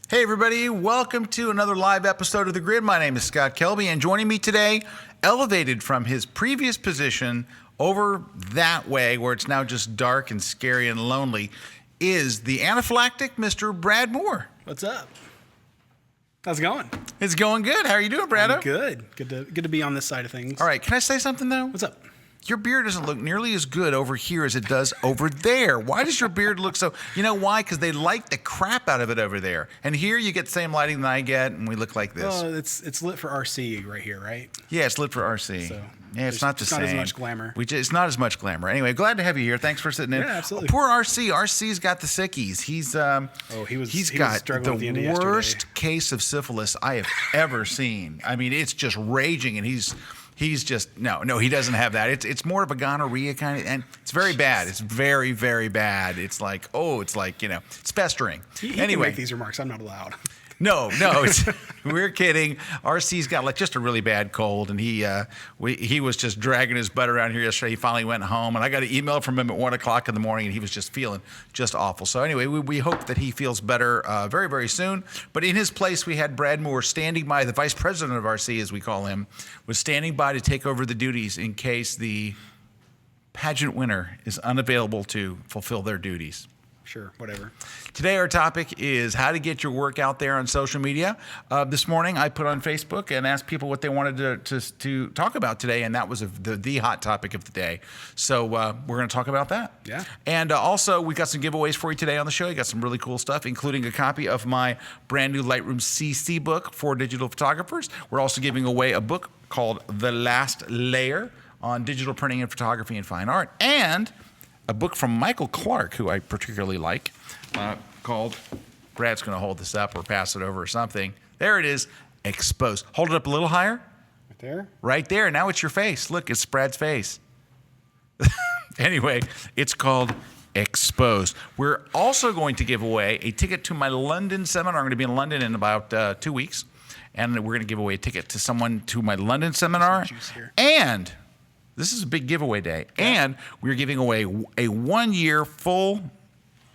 Hey everybody, welcome to another live episode of The Grid. My name is Scott Kelby, and joining me today, elevated from his previous position over that way, where it's now just dark and scary and lonely, is the anaphylactic Mr. Brad Moore. What's up? How's it going? It's going good. How are you doing, Brado? I'm good. Good to be on this side of things. All right, can I say something though? What's up? Your beard doesn't look nearly as good over here as it does over there. Why does your beard look so... You know why? Because they light the crap out of it over there. And here you get the same lighting that I get, and we look like this. Oh, it's lit for RC right here, right? Yeah, it's lit for RC. So yeah, it's not the same. It's not as much glamour. It's not as much glamour. Anyway, glad to have you here. Thanks for sitting in. Yeah, absolutely. Poor RC. RC's got the sickies. He's got the worst case of syphilis I have ever seen. I mean, it's just raging, and he's just no, he doesn't have that. It's more of a gonorrhea kind of, and it's very bad. It's very, very bad. It's like it's festering. He anyway, can make these remarks. I'm not allowed. No, we're kidding. RC's got just a really bad cold, and he was just dragging his butt around here yesterday. He finally went home, and I got an email from him at 1 o'clock in the morning, and he was just feeling just awful. So anyway, we hope that he feels better very, very soon. But in his place, we had Brad Moore standing by. The vice president of RC, as we call him, was standing by to take over the duties in case the pageant winner is unavailable to fulfill their duties. Sure, whatever. Today our topic is how to get your work out there on social media. This morning I put on Facebook and asked people what they wanted to talk about today, and that was the hot topic of the day. So we're going to talk about that. Yeah. And also we got some giveaways for you today on the show. You got some really cool stuff, including a copy of my brand new Lightroom CC book for digital photographers. We're also giving away a book called The Last Layer on digital printing and photography and fine art, and a book from Michael Clark, who I particularly like, called, Brad's going to hold this up or pass it over or something. There it is, Exposed. Hold it up a little higher. Right there? Right there. Now it's your face. Look, it's Brad's face. Anyway, it's called Exposed. We're also going to give away a ticket to my London seminar. I'm going to be in London in about 2 weeks, and we're going to give away a ticket to someone to my London seminar. And this is a big giveaway day, and we're giving away a 1 year full.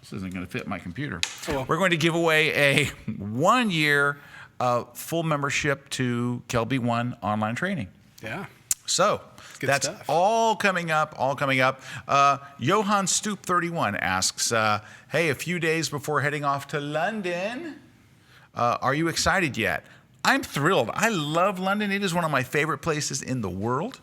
This isn't going to fit my computer. Oh, well. We're going to give away a 1 year full membership to KelbyOne online training. Yeah. So that's stuff. all coming up. Johan Stoop 31 asks, "Hey, a few days before heading off to London, are you excited yet?" I'm thrilled. I love London. It is one of my favorite places in the world.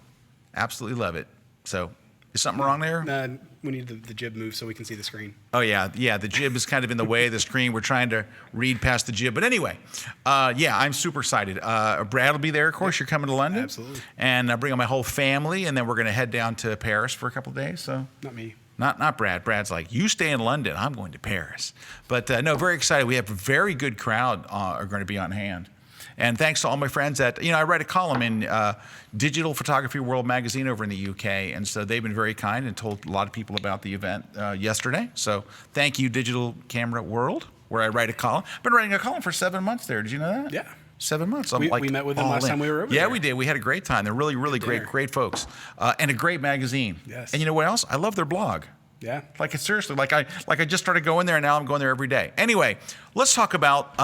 Absolutely love it. So, is something wrong there? We need the jib moved so we can see the screen. Oh, yeah. The jib is kind of in the way of the screen. We're trying to read past the jib. But anyway, I'm super excited. Brad will be there, of course. You're coming to London. Absolutely. And bring on my whole family, and then we're going to head down to Paris for a couple of days. So Not me. Not Brad. Brad's like, you stay in London. I'm going to Paris. But no, very excited. We have a very good crowd are going to be on hand. And thanks to all my friends at, I write a column in Digital Photography World magazine over in the UK. And so they've been very kind and told a lot of people about the event yesterday. So thank you, Digital Camera World, where I write a column. I've been writing a column for 7 months there. Did you know that? Yeah. 7 months. We met with them last time we were over there. Yeah, we did. We had a great time. They're really, really great folks. And a great magazine. Yes. And you know what else? I love their blog. Yeah. Like, seriously, I just started going there, and now I'm going there every day. Anyway, let's talk about...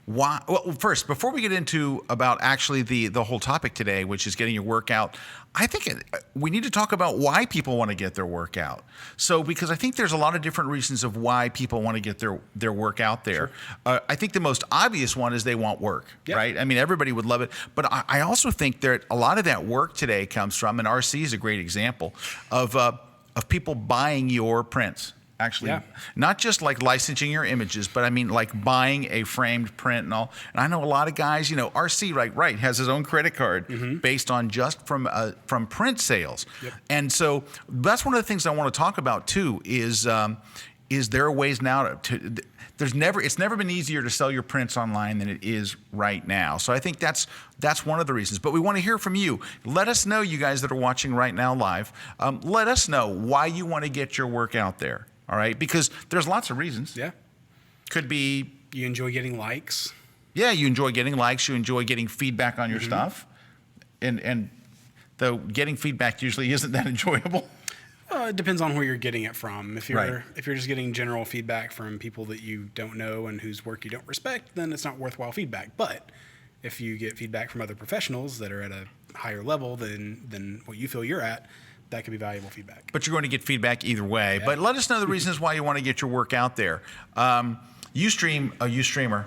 why? Well, first, before we get into about actually the whole topic today, which is getting your work out, I think we need to talk about why people want to get their work out. So, because I think there's a lot of different reasons of why people want to get their work out there. Sure. I think the most obvious one is they want work, right? I mean, everybody would love it. But I also think that a lot of that work today comes from, and RC is a great example, of people buying your prints. Actually, not just like licensing your images, but I mean like buying a framed print and all. And I know a lot of guys, RC, right, has his own credit card based on just from print sales. Yep. And so that's one of the things I want to talk about too is there are ways now to it's never been easier to sell your prints online than it is right now. So I think that's one of the reasons. But we want to hear from you. Let us know, you guys that are watching right now live. Let us know why you want to get your work out there. All right, because there's lots of reasons. Yeah. Could be you enjoy getting likes. Yeah, you enjoy getting likes. You enjoy getting feedback on your stuff, and though getting feedback usually isn't that enjoyable. It depends on where you're getting it from. If you're Right. if you're just getting general feedback from people that you don't know and whose work you don't respect, then it's not worthwhile feedback. But if you get feedback from other professionals that are at a higher level than what you feel you're at, that could be valuable feedback. But you're going to get feedback either way. But let us know the reasons why you want to get your work out there. Ustreamer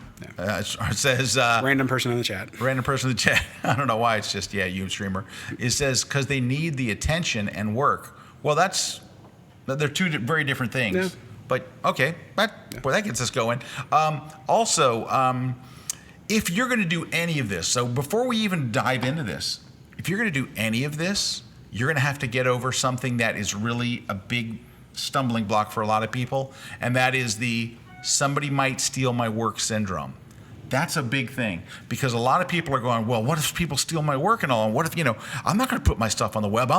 says Random person in the chat. random person in the chat. I don't know why it's just Ustreamer. It says because they need the attention and work. Well, they're two very different things. Yeah. But okay, boy, that gets us going. Also, if you're going to do any of this, so before we even dive into this, if you're going to do any of this, you're going to have to get over something that is really a big stumbling block for a lot of people, and that is the somebody might steal my work syndrome. That's a big thing because a lot of people are going, well, what if people steal my work and all? And what if, I'm not going to put my stuff on the web.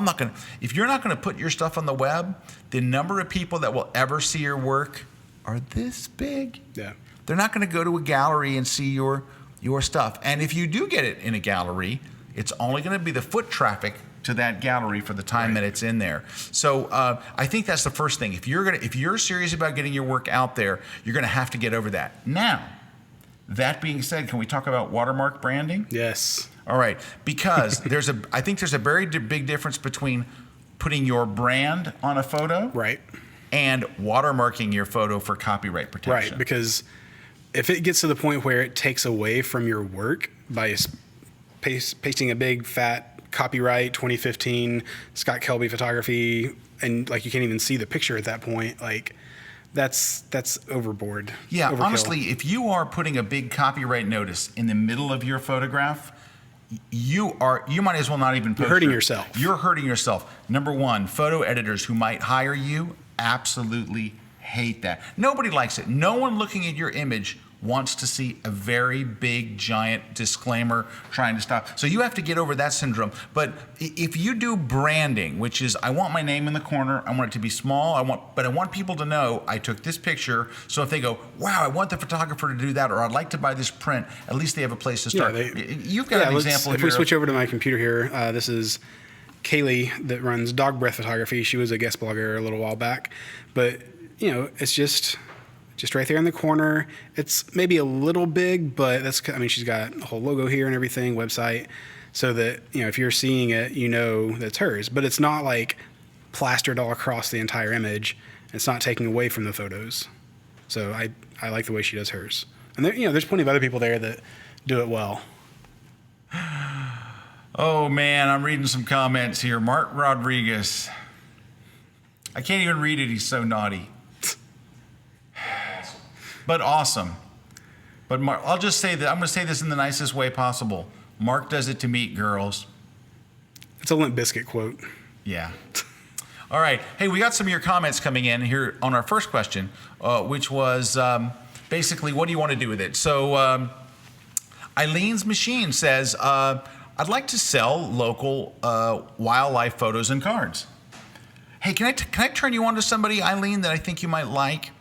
If you're not going to put your stuff on the web, the number of people that will ever see your work are this big. Yeah. They're not going to go to a gallery and see your stuff. And if you do get it in a gallery, it's only going to be the foot traffic to that gallery for the time that it's in there. So I think that's the first thing. If you're serious about getting your work out there, you're going to have to get over that. Now, that being said, can we talk about watermark branding? Yes. All right, because I think there's a very big difference between putting your brand on a photo, Right. and watermarking your photo for copyright protection. Right. Because if it gets to the point where it takes away from your work by pasting a big fat copyright 2015 Scott Kelby photography, and like you can't even see the picture at that point, like that's overboard. Yeah, Overkill. honestly, if you are putting a big copyright notice in the middle of your photograph, you might as well not even post. You're hurting yourself. You're hurting yourself. Number one, photo editors who might hire you absolutely hate that. Nobody likes it. No one looking at your image wants to see a very big, giant disclaimer trying to stop. So you have to get over that syndrome. But if you do branding, which is, I want my name in the corner, I want it to be small, but I want people to know I took this picture. So if they go, wow, I want the photographer to do that, or I'd like to buy this print, at least they have a place to start. You've got an example If here. we switch over to my computer here, this is Kaylee that runs Dog Breath Photography. She was a guest blogger a little while back. But, it's just right there in the corner. It's maybe a little big, but she's got a whole logo here and everything, website, so that, if you're seeing it, that's hers. But it's not like plastered all across the entire image. It's not taking away from the photos. So I like the way she does hers. And there's plenty of other people there that do it well. Oh man, I'm reading some comments here. Mark Rodriguez. I can't even read it. He's so naughty. But awesome. But Mark, I'll just say that I'm going to say this in the nicest way possible. Mark does it to meet girls. It's a Limp Bizkit quote. Yeah. All right. Hey, we got some of your comments coming in here on our first question, which was basically, what do you want to do with it? So Eileen's Machine says, I'd like to sell local wildlife photos and cards. Hey, can I turn you on to somebody, Eileen, that I think you might like?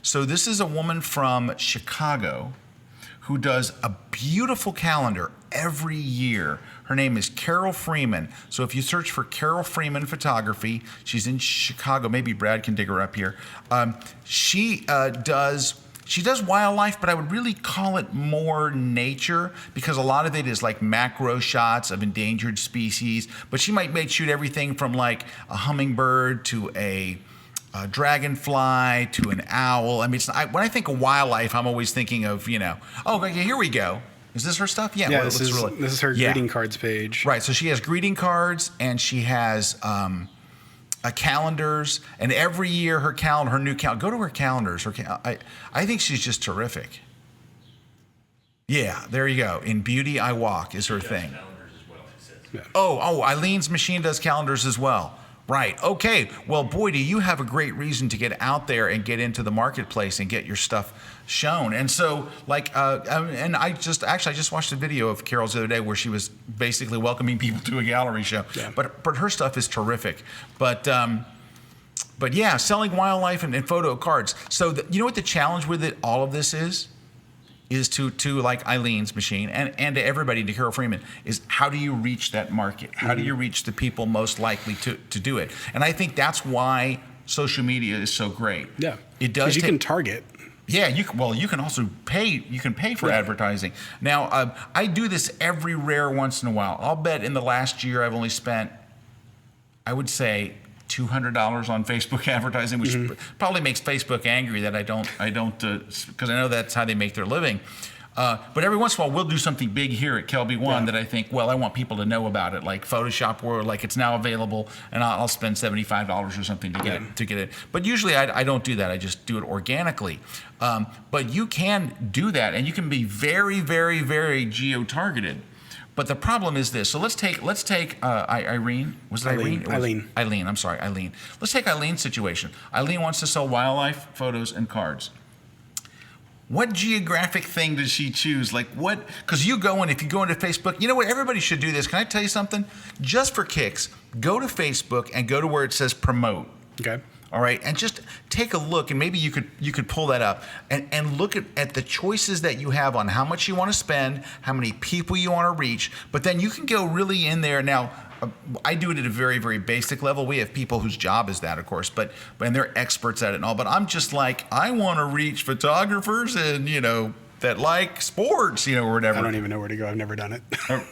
So this is a woman from Chicago who does a beautiful calendar every year. Her name is Carol Freeman. So if you search for Carol Freeman Photography, she's in Chicago. Maybe Brad can dig her up here. She does wildlife, but I would really call it more nature because a lot of it is like macro shots of endangered species. But she might shoot everything from like a hummingbird to a dragonfly to an owl. I mean, when I think of wildlife, I'm always thinking of, okay, here we go. Is this her stuff? Yeah. Yeah, this is her greeting cards page. Right. So she has greeting cards and she has calendars, and every year her new calendar. Go to her calendars. I think she's just terrific. Yeah, there you go. In Beauty I Walk is her thing. Calendars as well, it says. Yeah. Oh, Eileen's Machine does calendars as well. Right. Okay. Well, boy, do you have a great reason to get out there and get into the marketplace and get your stuff shown. And so, and I just watched a video of Carol's the other day where she was basically welcoming people to a gallery show. Yeah. But her stuff is terrific. But yeah, selling wildlife and photo cards. So you know what the challenge with all of this is? is to like Eileen's machine and to everybody, to Carol Freeman, is how do you reach that market? How do you reach the people most likely to do it? And I think that's why social media is so great. Yeah. It does. You can target. Yeah, you can also pay. You can pay for advertising. Now, I do this every rare once in a while. I'll bet in the last year I've only spent, I would say, $200 on Facebook advertising, which probably makes Facebook angry that I don't, because I know that's how they make their living. But every once in a while, we'll do something big here at KelbyOne that I think, well, I want people to know about it, like Photoshop World, like it's now available, and I'll spend $75 or something to get it. But usually, I don't do that. I just do it organically. But you can do that, and you can be very, very, very geo-targeted. But the problem is this. So let's take Irene. Was it Irene? Eileen. I'm sorry, Eileen. Let's take Eileen's situation. Eileen wants to sell wildlife photos and cards. What geographic thing does she choose? Like what? Because if you go into Facebook, you know what? Everybody should do this. Can I tell you something? Just for kicks, go to Facebook and go to where it says promote. Okay. All right, and just take a look, and maybe you could pull that up and look at the choices that you have on how much you want to spend, how many people you want to reach. But then you can go really in there. Now, I do it at a very, very basic level. We have people whose job is that, of course, but they're experts at it and all. But I'm just like, I want to reach photographers and that like sports, or whatever. I don't even know where to go. I've never done it.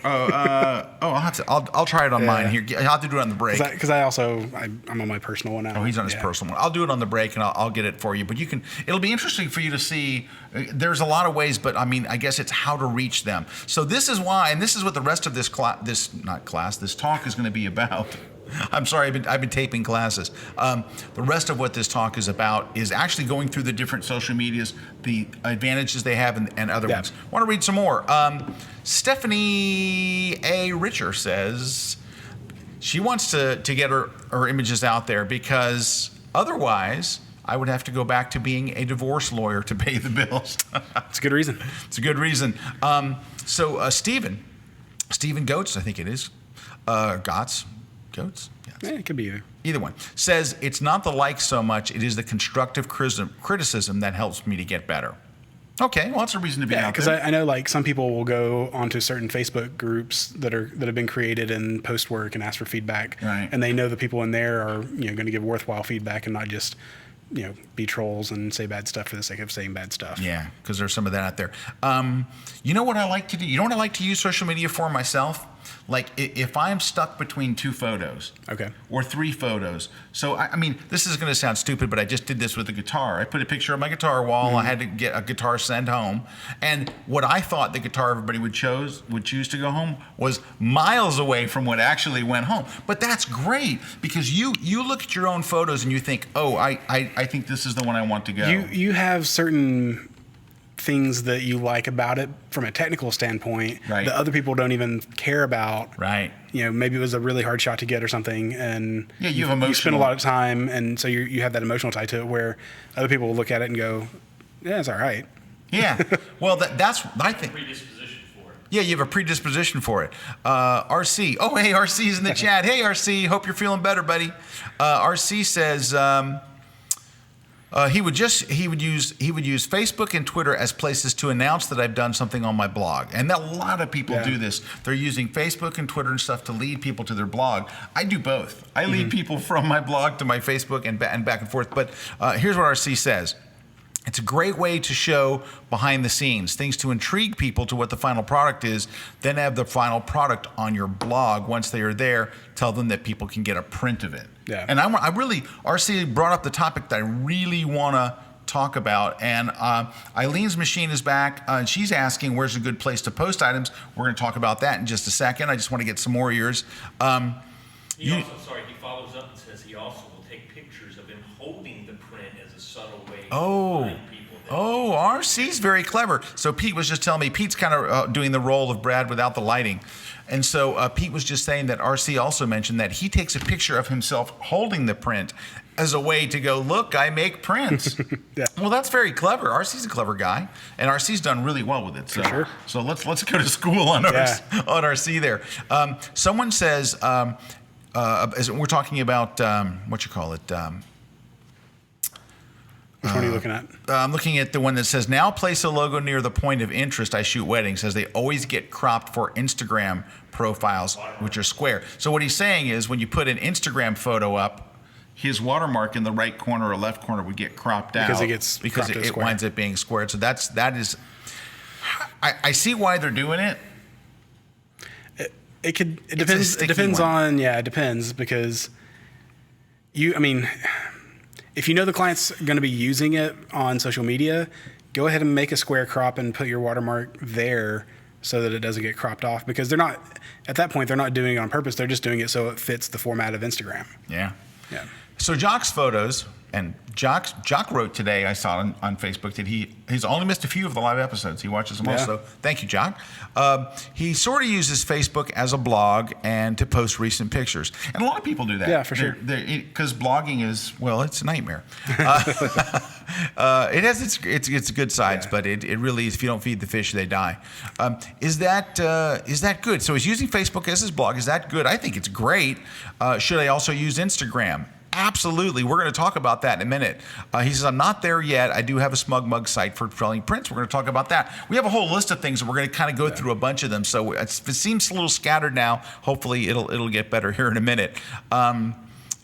I'll try it on mine here. I'll have to do it on the break. Because I'm on my personal one now. Oh, he's on his personal one. I'll do it on the break, and I'll get it for you. But it'll be interesting for you to see. There's a lot of ways, but I guess it's how to reach them. So this is why, and this is what the rest of this talk is going to be about. I'm sorry, I've been taping classes. The rest of what this talk is about is actually going through the different social medias, the advantages they have, and other ones. I want to read some more. Stephanie A. Richer says she wants to get her images out there because otherwise I would have to go back to being a divorce lawyer to pay the bills. It's a good reason. It's a good reason. So Stephen Goetz, I think it is, Goats? Yes. Yeah, it could be either. Either one. Says, it's not the like so much, it is the constructive criticism that helps me to get better. Okay, well, that's a reason to be out there. Because I know like some people will go onto certain Facebook groups that have been created and post work and ask for feedback. Right. And they know the people in there are going to give worthwhile feedback and not just be trolls and say bad stuff for the sake of saying bad stuff. Yeah, because there's some of that out there. You know what I like to do? You know what I like to use social media for myself? Like if I'm stuck between 2 photos, or 3 photos. So I mean, this is going to sound stupid, but I just did this with the guitar. I put a picture of my guitar wall. I had to get a guitar sent home, and what I thought the guitar everybody would choose to go home was miles away from what actually went home. But that's great because you look at your own photos and you think, oh, I think this is the one I want to go. You have certain things that you like about it from a technical standpoint that other people don't even care about. Right. Maybe it was a really hard shot to get or something, and you spend a lot of time, and so you have that emotional tie to it where other people will look at it and go, yeah, it's all right. Yeah. Well, that's I think. Predisposition for it. Yeah, you have a predisposition for it. RC. Oh, hey, RC's in the chat. Hey, RC. Hope you're feeling better, buddy. RC says. He would use Facebook and Twitter as places to announce that I've done something on my blog, and a lot of people do this. They're using Facebook and Twitter and stuff to lead people to their blog. I do both. I lead people from my blog to my Facebook and back and forth. But here's what RC says. It's a great way to show behind the scenes, things to intrigue people to what the final product is, then have the final product on your blog. Once they are there, tell them that people can get a print of it. Yeah. And RC brought up the topic that I really want to talk about. And Eileen's machine is back. And she's asking, where's a good place to post items? We're going to talk about that in just a second. I just want to get some more ears. He follows up and says he also will take pictures of him holding the print as a subtle way to find people. RC's very clever. So Pete was just telling me, Pete's kind of doing the role of Brad without the lighting. And so Pete was just saying that RC also mentioned that he takes a picture of himself holding the print as a way to go, look, I make prints. Yeah. Well, that's very clever. RC's a clever guy, and RC's done really well with it. So, For sure. So let's go to school on RC there. Someone says, as we're talking about, Which one are you looking at? I'm looking at the one that says, now place a logo near the point of interest. I shoot weddings. Says they always get cropped for Instagram profiles, which are square. So what he's saying is when you put an Instagram photo up, his watermark in the right corner or left corner would get cropped out because it winds up being squared. So that is. I see why they're doing it. It depends. It depends on it depends because if you know the client's going to be using it on social media, go ahead and make a square crop and put your watermark there so that it doesn't get cropped off, because they're not, at that point, they're not doing it on purpose. They're just doing it so it fits the format of Instagram. Yeah. Yeah. So Jock's photos, and Jock wrote today, I saw on Facebook, that he's only missed a few of the live episodes. He watches them all, so thank you, Jock. He sort of uses Facebook as a blog and to post recent pictures. And a lot of people do that. Yeah, for sure. Because blogging is, well, it's a nightmare. It has its good sides, but it really is, if you don't feed the fish, they die. Is that good? So he's using Facebook as his blog. Is that good? I think it's great. Should I also use Instagram? Absolutely. We're going to talk about that in a minute. He says, I'm not there yet. I do have a SmugMug site for selling prints. We're going to talk about that. We have a whole list of things, and we're going to kind of go through a bunch of them. So it seems a little scattered now. Hopefully it'll get better here in a minute. And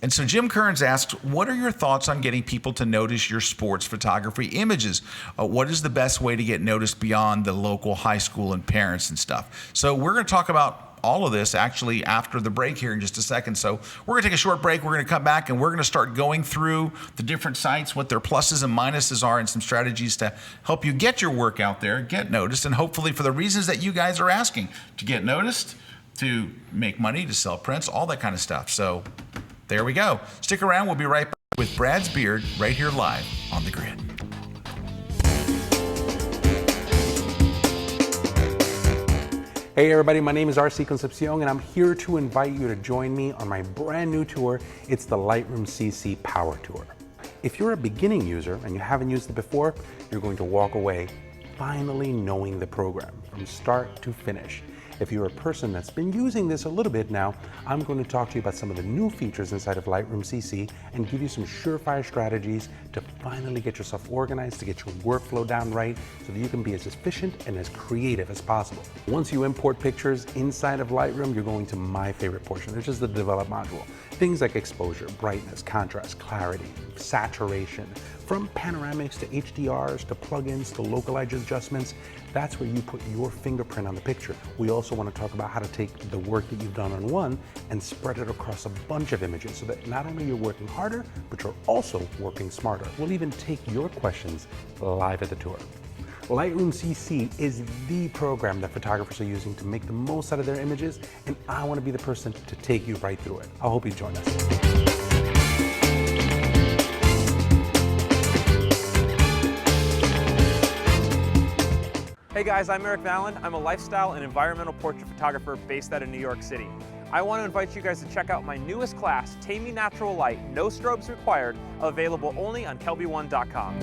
so Jim Kearns asks, what are your thoughts on getting people to notice your sports photography images? What is the best way to get noticed beyond the local high school and parents and stuff? So we're going to talk about all of this actually after the break here in just a second. So we're going to take a short break. We're going to come back and we're going to start going through the different sites, what their pluses and minuses are, and some strategies to help you get your work out there, get noticed, and hopefully for the reasons that you guys are asking, to get noticed, to make money, to sell prints, all that kind of stuff. So there we go. Stick around. We'll be right back with Brad's Beard right here live on The Grid. Hey everybody, my name is RC Concepcion and I'm here to invite you to join me on my brand new tour. It's the Lightroom CC Power Tour. If you're a beginning user and you haven't used it before, you're going to walk away finally knowing the program from start to finish. If you're a person that's been using this a little bit now, I'm going to talk to you about some of the new features inside of Lightroom CC and give you some surefire strategies to finally get yourself organized, to get your workflow down right, so that you can be as efficient and as creative as possible. Once you import pictures inside of Lightroom, you're going to my favorite portion, which is the Develop module. Things like exposure, brightness, contrast, clarity, saturation, from panoramics to HDRs to plugins to localized adjustments. That's where you put your fingerprint on the picture. We also want to talk about how to take the work that you've done on one and spread it across a bunch of images so that not only you're working harder, but you're also working smarter. We'll even take your questions live at the tour. Lightroom CC is the program that photographers are using to make the most out of their images, and I want to be the person to take you right through it. I hope you join us. Hey guys, I'm Eric Vallon. I'm a lifestyle and environmental portrait photographer based out of New York City. I want to invite you guys to check out my newest class, Taming Natural Light, no strobes required, available only on KelbyOne.com.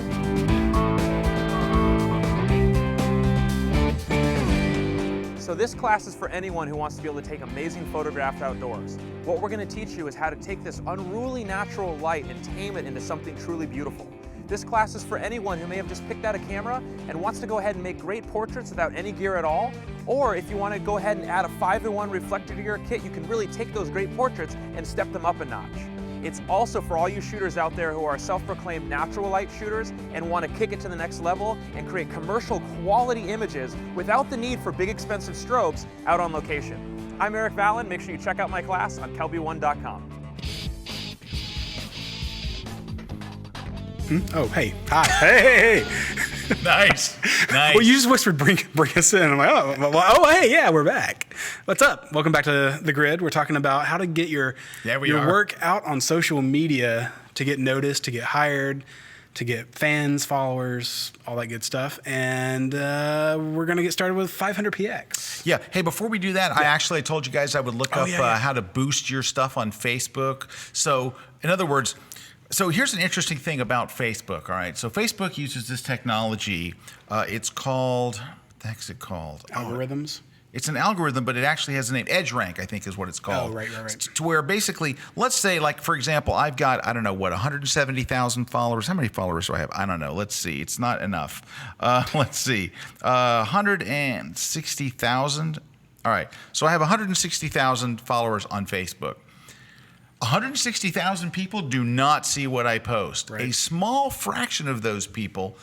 So this class is for anyone who wants to be able to take amazing photographs outdoors. What we're going to teach you is how to take this unruly natural light and tame it into something truly beautiful. This class is for anyone who may have just picked out a camera and wants to go ahead and make great portraits without any gear at all. Or if you want to go ahead and add a 5-in-1 reflector to your kit, you can really take those great portraits and step them up a notch. It's also for all you shooters out there who are self-proclaimed natural light shooters and want to kick it to the next level and create commercial quality images without the need for big expensive strobes out on location. I'm Eric Vallon. Make sure you check out my class on KelbyOne.com. Oh, hey. Hi. Hey. Nice. Well, you just whispered, bring us in. I'm like, hey, yeah, we're back. What's up? Welcome back to The Grid. We're talking about how to get your work out on social media to get noticed, to get hired, to get fans, followers, all that good stuff. And we're going to get started with 500px. Yeah. Hey, before we do that, I told you guys I would look up how to boost your stuff on Facebook. So, in other words, so here's an interesting thing about Facebook, all right? So Facebook uses this technology. It's called, what the heck's it called? Algorithms? It's an algorithm, but it actually has a name. EdgeRank, I think, is what it's called. Oh, right. To where basically, let's say, like, for example, I've got, I don't know, 170,000 followers. How many followers do I have? I don't know. Let's see. It's not enough. Let's see. 160,000. All right. So I have 160,000 followers on Facebook. 160,000 people do not see what I post. Right. A small fraction of those people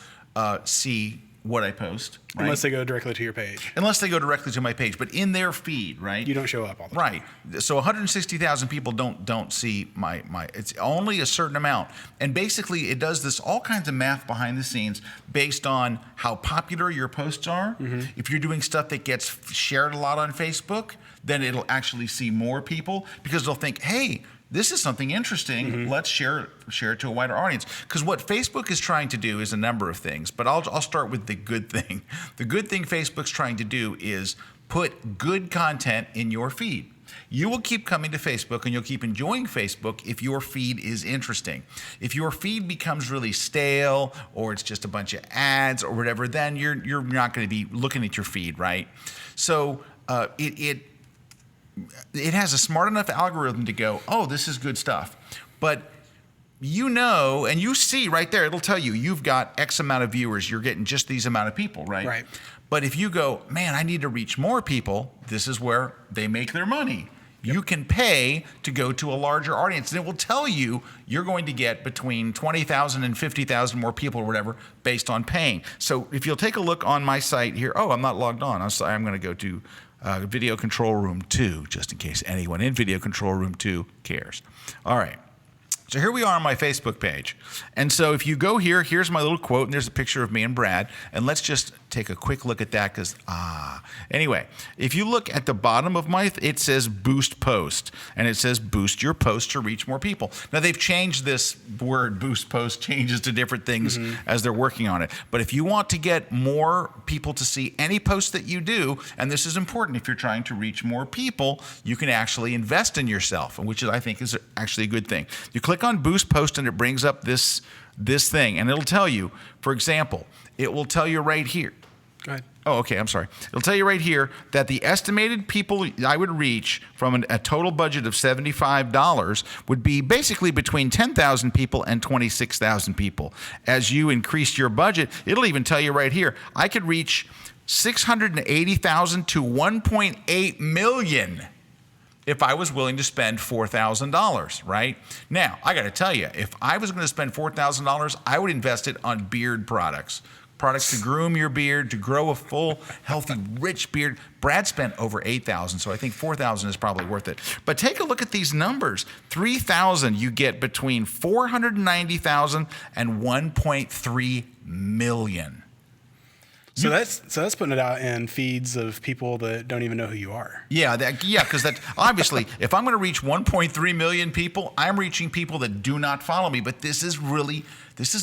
see what I post. Right? Unless they go directly to your page. Unless they go directly to my page, but in their feed, right? You don't show up all the time. Right. So 160,000 people don't see my. It's only a certain amount, and basically it does this all kinds of math behind the scenes based on how popular your posts are. Mm-hmm. If you're doing stuff that gets shared a lot on Facebook, then it'll actually see more people because they'll think, hey, this is something interesting. Mm-hmm. Let's share it to a wider audience. Because what Facebook is trying to do is a number of things, but I'll start with the good thing. The good thing Facebook's trying to do is put good content in your feed. You will keep coming to Facebook and you'll keep enjoying Facebook if your feed is interesting. If your feed becomes really stale or it's just a bunch of ads or whatever, then you're not going to be looking at your feed, right? So it has a smart enough algorithm to go, oh, this is good stuff. But you know, and you see right there, it'll tell you, you've got X amount of viewers, you're getting just these amount of people, right? Right. But if you go, man, I need to reach more people, this is where they make their money. Yep. You can pay to go to a larger audience, and it will tell you you're going to get between 20,000 and 50,000 more people or whatever based on paying. So if you'll take a look on my site here, oh, I'm not logged on. I'm going to go to Video Control Room 2, just in case anyone in Video Control Room 2 cares. All right. So here we are on my Facebook page. And so if you go here, here's my little quote, and there's a picture of me and Brad. And let's just take a quick look at that because, Anyway, if you look at the bottom of it says boost post. And it says boost your post to reach more people. Now, they've changed this word, boost post, changes to different things as they're working on it. But if you want to get more people to see any post that you do, and this is important if you're trying to reach more people, you can actually invest in yourself, which I think is actually a good thing. You click on boost post and it brings up this thing, and it'll tell you, for example, it will tell you right here. Go ahead. Oh, okay, I'm sorry. It'll tell you right here that the estimated people I would reach from a total budget of $75 would be basically between 10,000 people and 26,000 people. As you increase your budget, it'll even tell you right here, I could reach 680,000 to 1.8 million if I was willing to spend $4,000, right? Now, I got to tell you, if I was going to spend $4,000, I would invest it on beard products to groom your beard, to grow a full, healthy, rich beard. Brad spent over $8,000, so I think $4,000 is probably worth it. But take a look at these numbers. $3,000, you get between $490,000 and $1.3 million. So that's putting it out in feeds of people that don't even know who you are. Yeah, because that obviously, if I'm going to reach 1.3 million people, I'm reaching people that do not follow me. But this is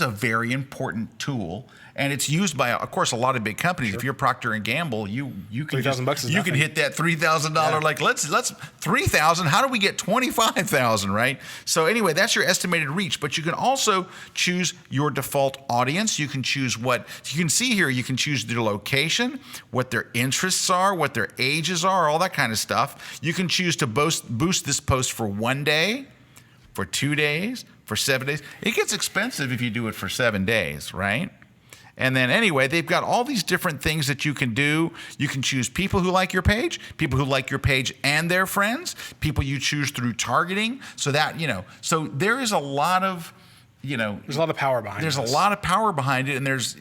a very important tool, and it's used by, of course, a lot of big companies. Sure. If you're Procter and Gamble, you can $3,000 is you can hit that $3,000 like let's 3,000. How do we get 25,000? Right. So anyway, that's your estimated reach. But you can also choose your default audience. You can choose what you can see here. You can choose their location, what their interests are, what their ages are, all that kind of stuff. You can choose to boost this post for 1 day, for 2 days, for 7 days. It gets expensive if you do it for 7 days, right? And then anyway, they've got all these different things that you can do. You can choose people who like your page and their friends, people you choose through targeting. So that, so there is a lot of, there's a lot of power behind it. There's a lot of power behind it, and there's,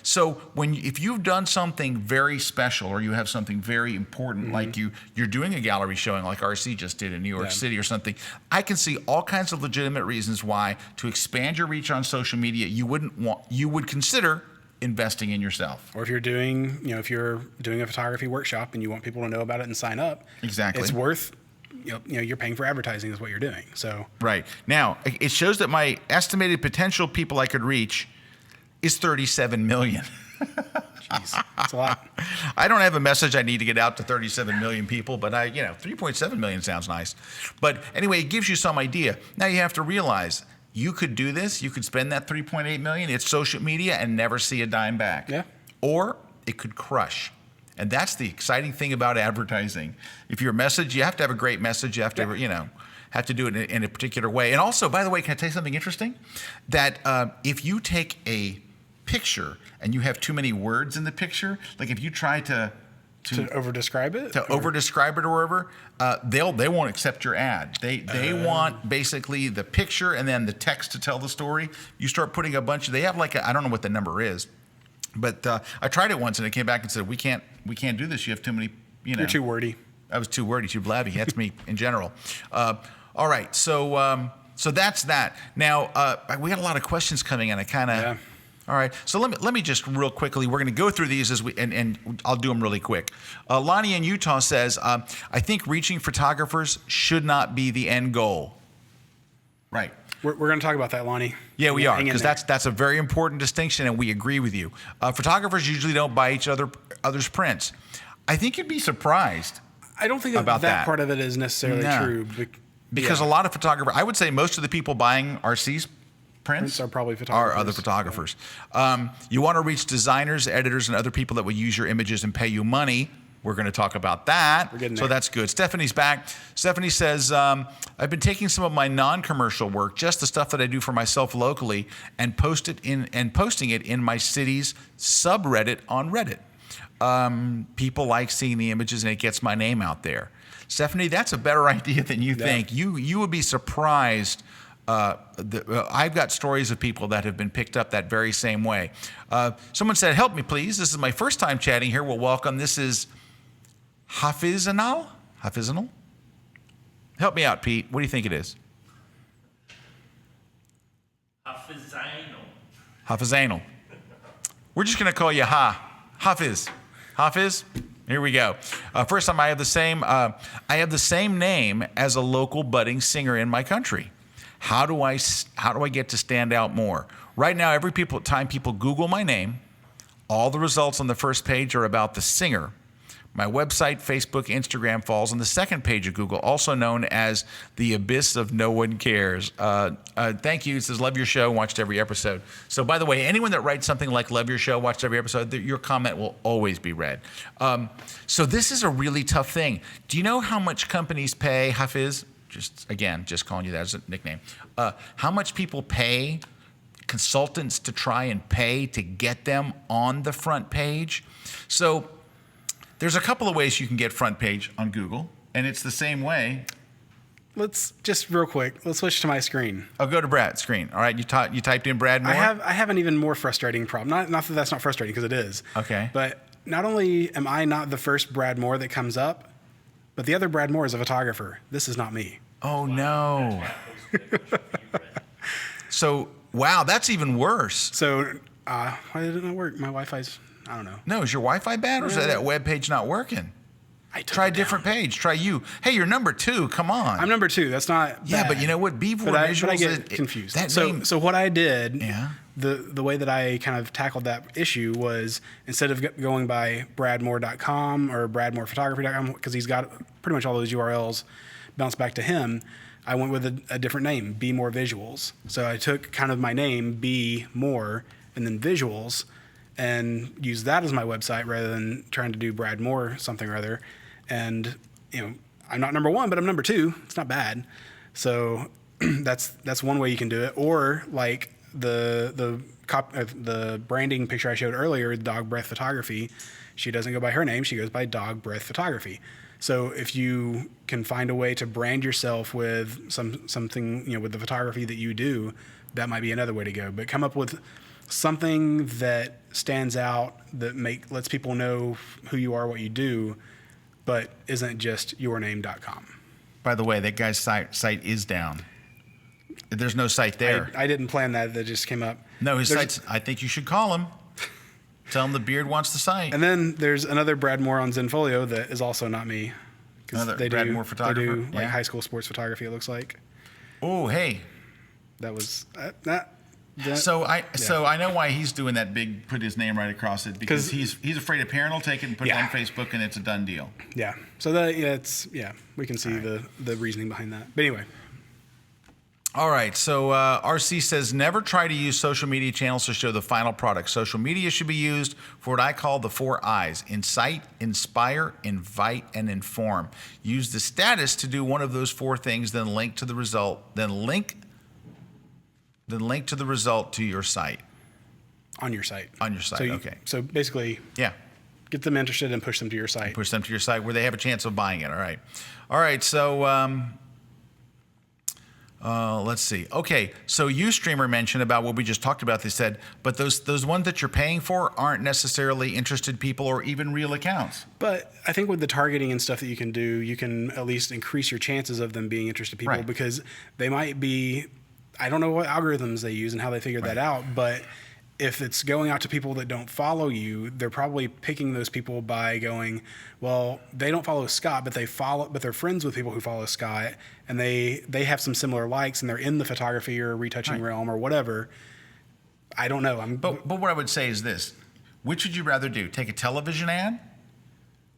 so if you've done something very special or you have something very important, like you're doing a gallery showing like RC just did in New York City or something, I can see all kinds of legitimate reasons why to expand your reach on social media, you would consider investing in yourself. Or if you're doing, if you're doing a photography workshop and you want people to know about it and sign up, exactly, it's worth. You're paying for advertising is what you're doing. So right now, it shows that my estimated potential people I could reach is 37 million. Jeez, that's a lot. I don't have a message I need to get out to 37 million people, but 3.7 million sounds nice. But anyway, it gives you some idea. Now you have to realize you could do this. You could spend that 3.8 million. It's social media and never see a dime back. Yeah. Or it could crush. And that's the exciting thing about advertising. If your message, you have to have a great message. You have to, have to do it in a particular way. And also, by the way, can I tell you something interesting? That if you take a picture and you have too many words in the picture, like if you try to over-describe it? Over-describe it or whatever, they won't accept your ad. They want basically the picture and then the text to tell the story. You start putting a bunch of, they have I don't know what the number is, but I tried it once and it came back and said, we can't do this. You have too many, You're too wordy. I was too wordy, too blabby. That's me in general. All right, so that's that. Now, we got a lot of questions coming in. Yeah. All right, so let me just real quickly, we're going to go through these and I'll do them really quick. Lonnie in Utah says, I think reaching photographers should not be the end goal. Right. We're going to talk about that, Lonnie. Yeah, we are, because that's a very important distinction, and we agree with you. Photographers usually don't buy each other's prints. I think you'd be surprised. I don't think about that part of it is necessarily true. Because a lot of photographers, I would say most of the people buying RC's prints are probably photographers. Are other photographers. You want to reach designers, editors, and other people that will use your images and pay you money. We're going to talk about that. We're getting so there. That's good. Stephanie's back. Stephanie says, I've been taking some of my non-commercial work, just the stuff that I do for myself locally, and posting it in my city's subreddit on Reddit. People like seeing the images, and it gets my name out there. Stephanie, that's a better idea than you think. You would be surprised. I've got stories of people that have been picked up that very same way. Someone said, help me, please. This is my first time chatting here. Well, welcome. This is Hafizanal? Help me out, Pete. What do you think it is? Hafizanal. We're just going to call you Hafiz. Hafiz? Here we go. First time I have the same name as a local budding singer in my country. How do I get to stand out more? Right now, every time people Google my name, all the results on the first page are about the singer. My website, Facebook, Instagram falls on the second page of Google, also known as the abyss of no one cares. Thank you. It says, love your show, watched every episode. So by the way, anyone that writes something like love your show, watched every episode, your comment will always be read. So this is a really tough thing. Do you know how much companies pay, Hafiz? Just calling you that as a nickname. How much people pay consultants to try and pay to get them on the front page? So there's a couple of ways you can get front page on Google, and it's the same way. Let's just real quick. Let's switch to my screen. I'll go to Brad's screen. All right, you typed in Brad Moore. I have an even more frustrating problem. Not that that's not frustrating, because it is. Okay. But not only am I not the first Brad Moore that comes up, but the other Brad Moore is a photographer. This is not me. Oh no. So wow, that's even worse. So why did it not work? My Wi-Fi's. I don't know. No, is your Wi-Fi bad, or is that web page not working? Try a different page. Try you. Hey, you're number 2. Come on. I'm number 2. That's not bad. Yeah, but you know what? Visuals. But I get confused. So what I did, the way that I kind of tackled that issue was, instead of going by bradmoore.com or bradmoorephotography.com, because he's got pretty much all those URLs bounced back to him, I went with a different name, Be More Visuals. So I took kind of my name, Be More, and then Visuals, and use that as my website rather than trying to do Brad Moore something or other. And I'm not number 1, but I'm number 2. It's not bad. So that's one way you can do it. Or like the branding picture I showed earlier, Dog Breath Photography. She doesn't go by her name; she goes by Dog Breath Photography. So if you can find a way to brand yourself with something, with the photography that you do, that might be another way to go. But come up with something that stands out, that lets people know who you are, what you do, but isn't just yourname.com. By the way, that guy's site is down. There's no site there. I didn't plan that. That just came up. No, his site's, I think you should call him. Tell him the beard wants the site. And then there's another Brad Moore on Zenfolio that is also not me. Another Brad Moore photographer? They do like high school sports photography, it looks like. Oh, hey. That was... So I know why he's doing that big, put his name right across it, because he's afraid a parent will take it and put it on Facebook, and it's a done deal. Yeah. So we can see the reasoning behind that. But anyway. All right, so RC says, never try to use social media channels to show the final product. Social media should be used for what I call the 4 I's: incite, inspire, invite, and inform. Use the status to do one of those 4 things, then link to the result, then link to the result to your site. On your site. On your site, okay. So basically, Yeah. get them interested and push them to your site. Push them to your site where they have a chance of buying it. All right, so let's see. Okay, so Ustreamer mentioned about what we just talked about. They said, but those ones that you're paying for aren't necessarily interested people or even real accounts. But I think with the targeting and stuff that you can do, you can at least increase your chances of them being interested people, Right. because they might be, I don't know what algorithms they use and how they figure that out, but if it's going out to people that don't follow you, they're probably picking those people by going, well, they don't follow Scott, but they're friends with people who follow Scott, and they have some similar likes, and they're in the photography or retouching realm or whatever. I don't know. But what I would say is this: which would you rather do? Take a television ad,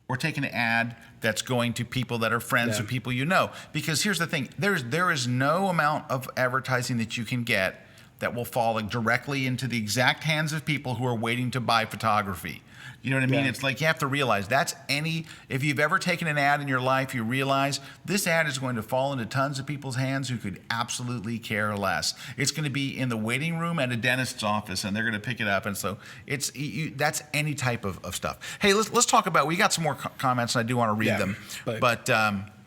or take an ad that's going to people that are friends or people you know? Because here's the thing: there is no amount of advertising that you can get that will fall directly into the exact hands of people who are waiting to buy photography. You know what I mean? Yeah. It's like you have to realize if you've ever taken an ad in your life, you realize this ad is going to fall into tons of people's hands who could absolutely care less. It's going to be in the waiting room at a dentist's office, and they're going to pick it up. And so that's any type of stuff. Hey, let's talk about, we got some more comments, and I do want to read them. But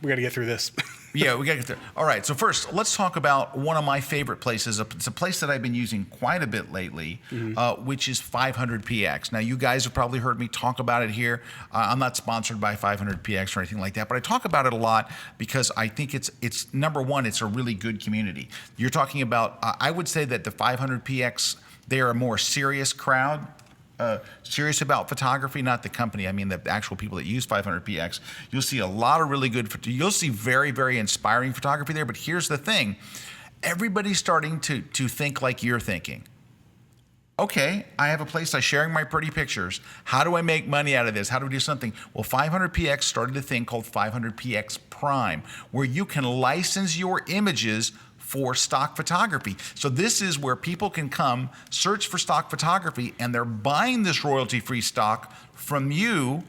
we got to get through this. Yeah, we got to get there. All right, so first, let's talk about one of my favorite places. It's a place that I've been using quite a bit lately, which is 500px. Now, you guys have probably heard me talk about it here. I'm not sponsored by 500px or anything like that, but I talk about it a lot because I think it's number one, it's a really good community. You're talking about, I would say that the 500px, they're a more serious crowd. Serious about photography, not the company. I mean the actual people that use 500px. You'll see a lot of really good. You'll see very, very inspiring photography there. But here's the thing: everybody's starting to think like you're thinking. Okay, I have a place. I'm sharing my pretty pictures. How do I make money out of this? How do we do something? Well, 500px started a thing called 500px Prime, where you can license your images for stock photography. So this is where people can come, search for stock photography, and they're buying this royalty-free stock from you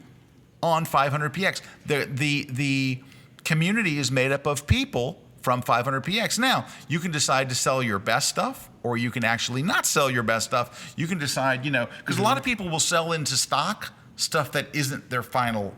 on 500px. The community is made up of people from 500px. Now, you can decide to sell your best stuff, or you can actually not sell your best stuff. You can decide, because a lot of people will sell into stock stuff that isn't their final,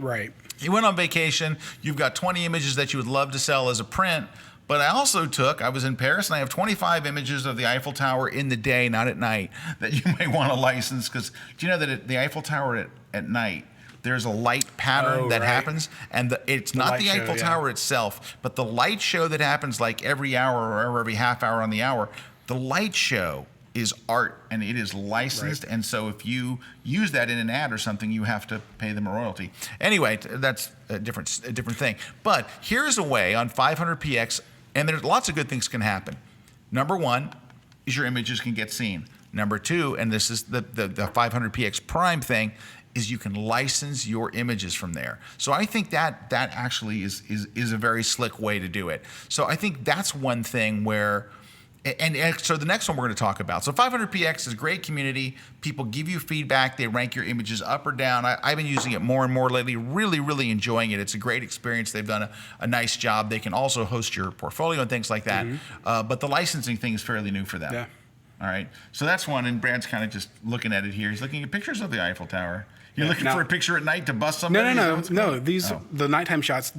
Right. You went on vacation, you've got 20 images that you would love to sell as a print. But I was in Paris, and I have 25 images of the Eiffel Tower in the day, not at night, that you may want to license. Because do you know that at the Eiffel Tower at night, there's a light pattern that happens, and it's not the Eiffel Tower itself, but the light show that happens like every hour or every half hour on the hour. The light show is art, and it is licensed, and so if you use that in an ad or something, you have to pay them a royalty. Anyway, that's a different thing. But here's a way on 500px, and there's lots of good things can happen. Number one is your images can get seen. Number two, and this is the 500px Prime thing, is you can license your images from there. So I think that actually is a very slick way to do it. So I think that's one thing where, and so the next one we're going to talk about. So 500px is a great community. People give you feedback. They rank your images up or down. I've been using it more and more lately, really, really enjoying it. It's a great experience. They've done a nice job. They can also host your portfolio and things like that. But the licensing thing is fairly new for them. Yeah. All right. So that's one, and Brad's kind of just looking at it here. He's looking at pictures of the Eiffel Tower. You're looking for a picture at night to bust somebody? No. The nighttime shots,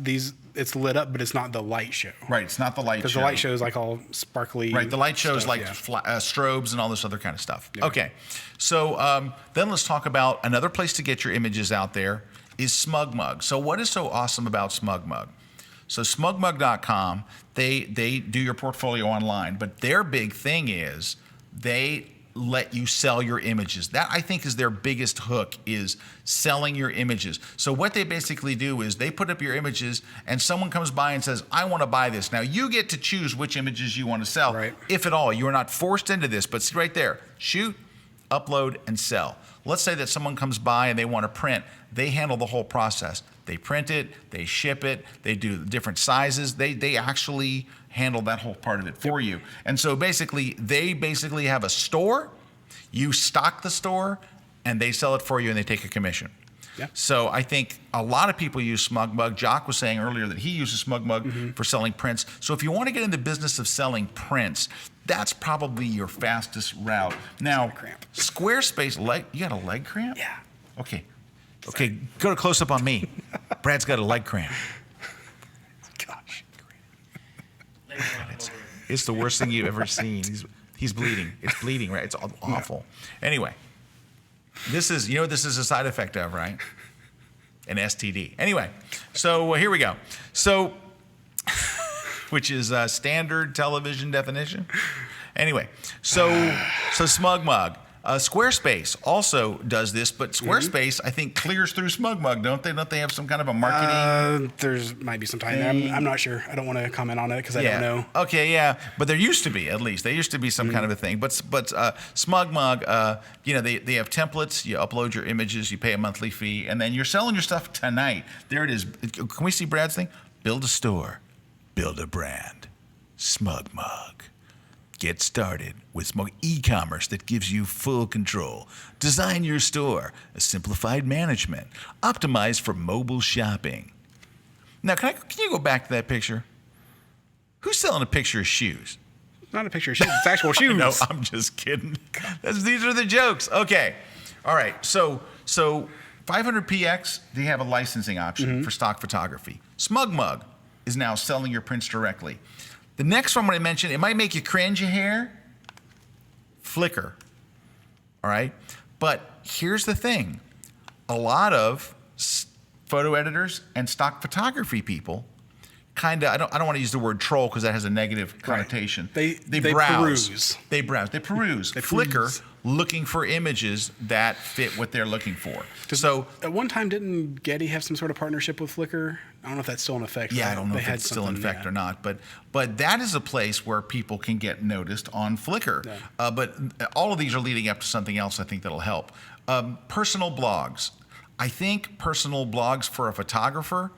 it's lit up, but it's not the light show. Right, it's not the light show. Because the light show is like all sparkly. Right, the light show is like strobes and all this other kind of stuff. Yeah. Okay, so then let's talk about another place to get your images out there is SmugMug. So what is so awesome about SmugMug? So SmugMug.com, they do your portfolio online, but their big thing is they let you sell your images. That, I think, is their biggest hook, is selling your images. So what they basically do is they put up your images, and someone comes by and says, I want to buy this. Now, you get to choose which images you want to sell, if at all. You are not forced into this, but see right there, shoot, upload, and sell. Let's say that someone comes by and they want to print. They handle the whole process. They print it, they ship it, they do different sizes. They actually handle that whole part of it for you. And so they basically have a store, you stock the store, and they sell it for you and they take a commission. Yeah. So I think a lot of people use SmugMug. Jock was saying earlier that he uses SmugMug for selling prints. So if you want to get in the business of selling prints, that's probably your fastest route. Now, Squarespace, you got a leg cramp? Yeah. Okay. Okay, go to close up on me. Brad's got a leg cramp. Gosh. It's the worst thing you've ever seen. He's bleeding. It's bleeding, right? It's awful. Anyway, this is a side effect of, right? An STD. Anyway, so here we go. So, which is standard television definition. Anyway, so SmugMug. Squarespace also does this, but Squarespace, I think, clears through SmugMug, don't they? Don't they have some kind of a marketing? There's might be some time there. I'm not sure. I don't want to comment on it because I don't know. Okay, yeah, but there used to be, at least. There used to be some kind of a thing. But SmugMug, they have templates. You upload your images, you pay a monthly fee, and then you're selling your stuff tonight. There it is. Can we see Brad's thing? Build a store. Build a brand. SmugMug. Get started with Smug e-commerce that gives you full control. Design your store, a simplified management, optimized for mobile shopping. Now, can you go back to that picture? Who's selling a picture of shoes? Not a picture of shoes. It's actual shoes. No, I'm just kidding. These are the jokes. Okay. All right. So 500px, they have a licensing option for stock photography. SmugMug is now selling your prints directly. The next one I'm going to mention, it might make you cringe a hair. Flickr. All right? But here's the thing. A lot of photo editors and stock photography people kind of, I don't want to use the word troll because that has a negative connotation. They browse. peruse. They browse. They peruse. Flickr, looking for images that fit what they're looking for. So at one time, didn't Getty have some sort of partnership with Flickr? I don't know if that's still in effect. yeah, I don't know if it's still in effect or not, but that is a place where people can get noticed on Flickr. Yeah. But all of these are leading up to something else I think that'll help. Personal blogs. I think personal blogs for a photographer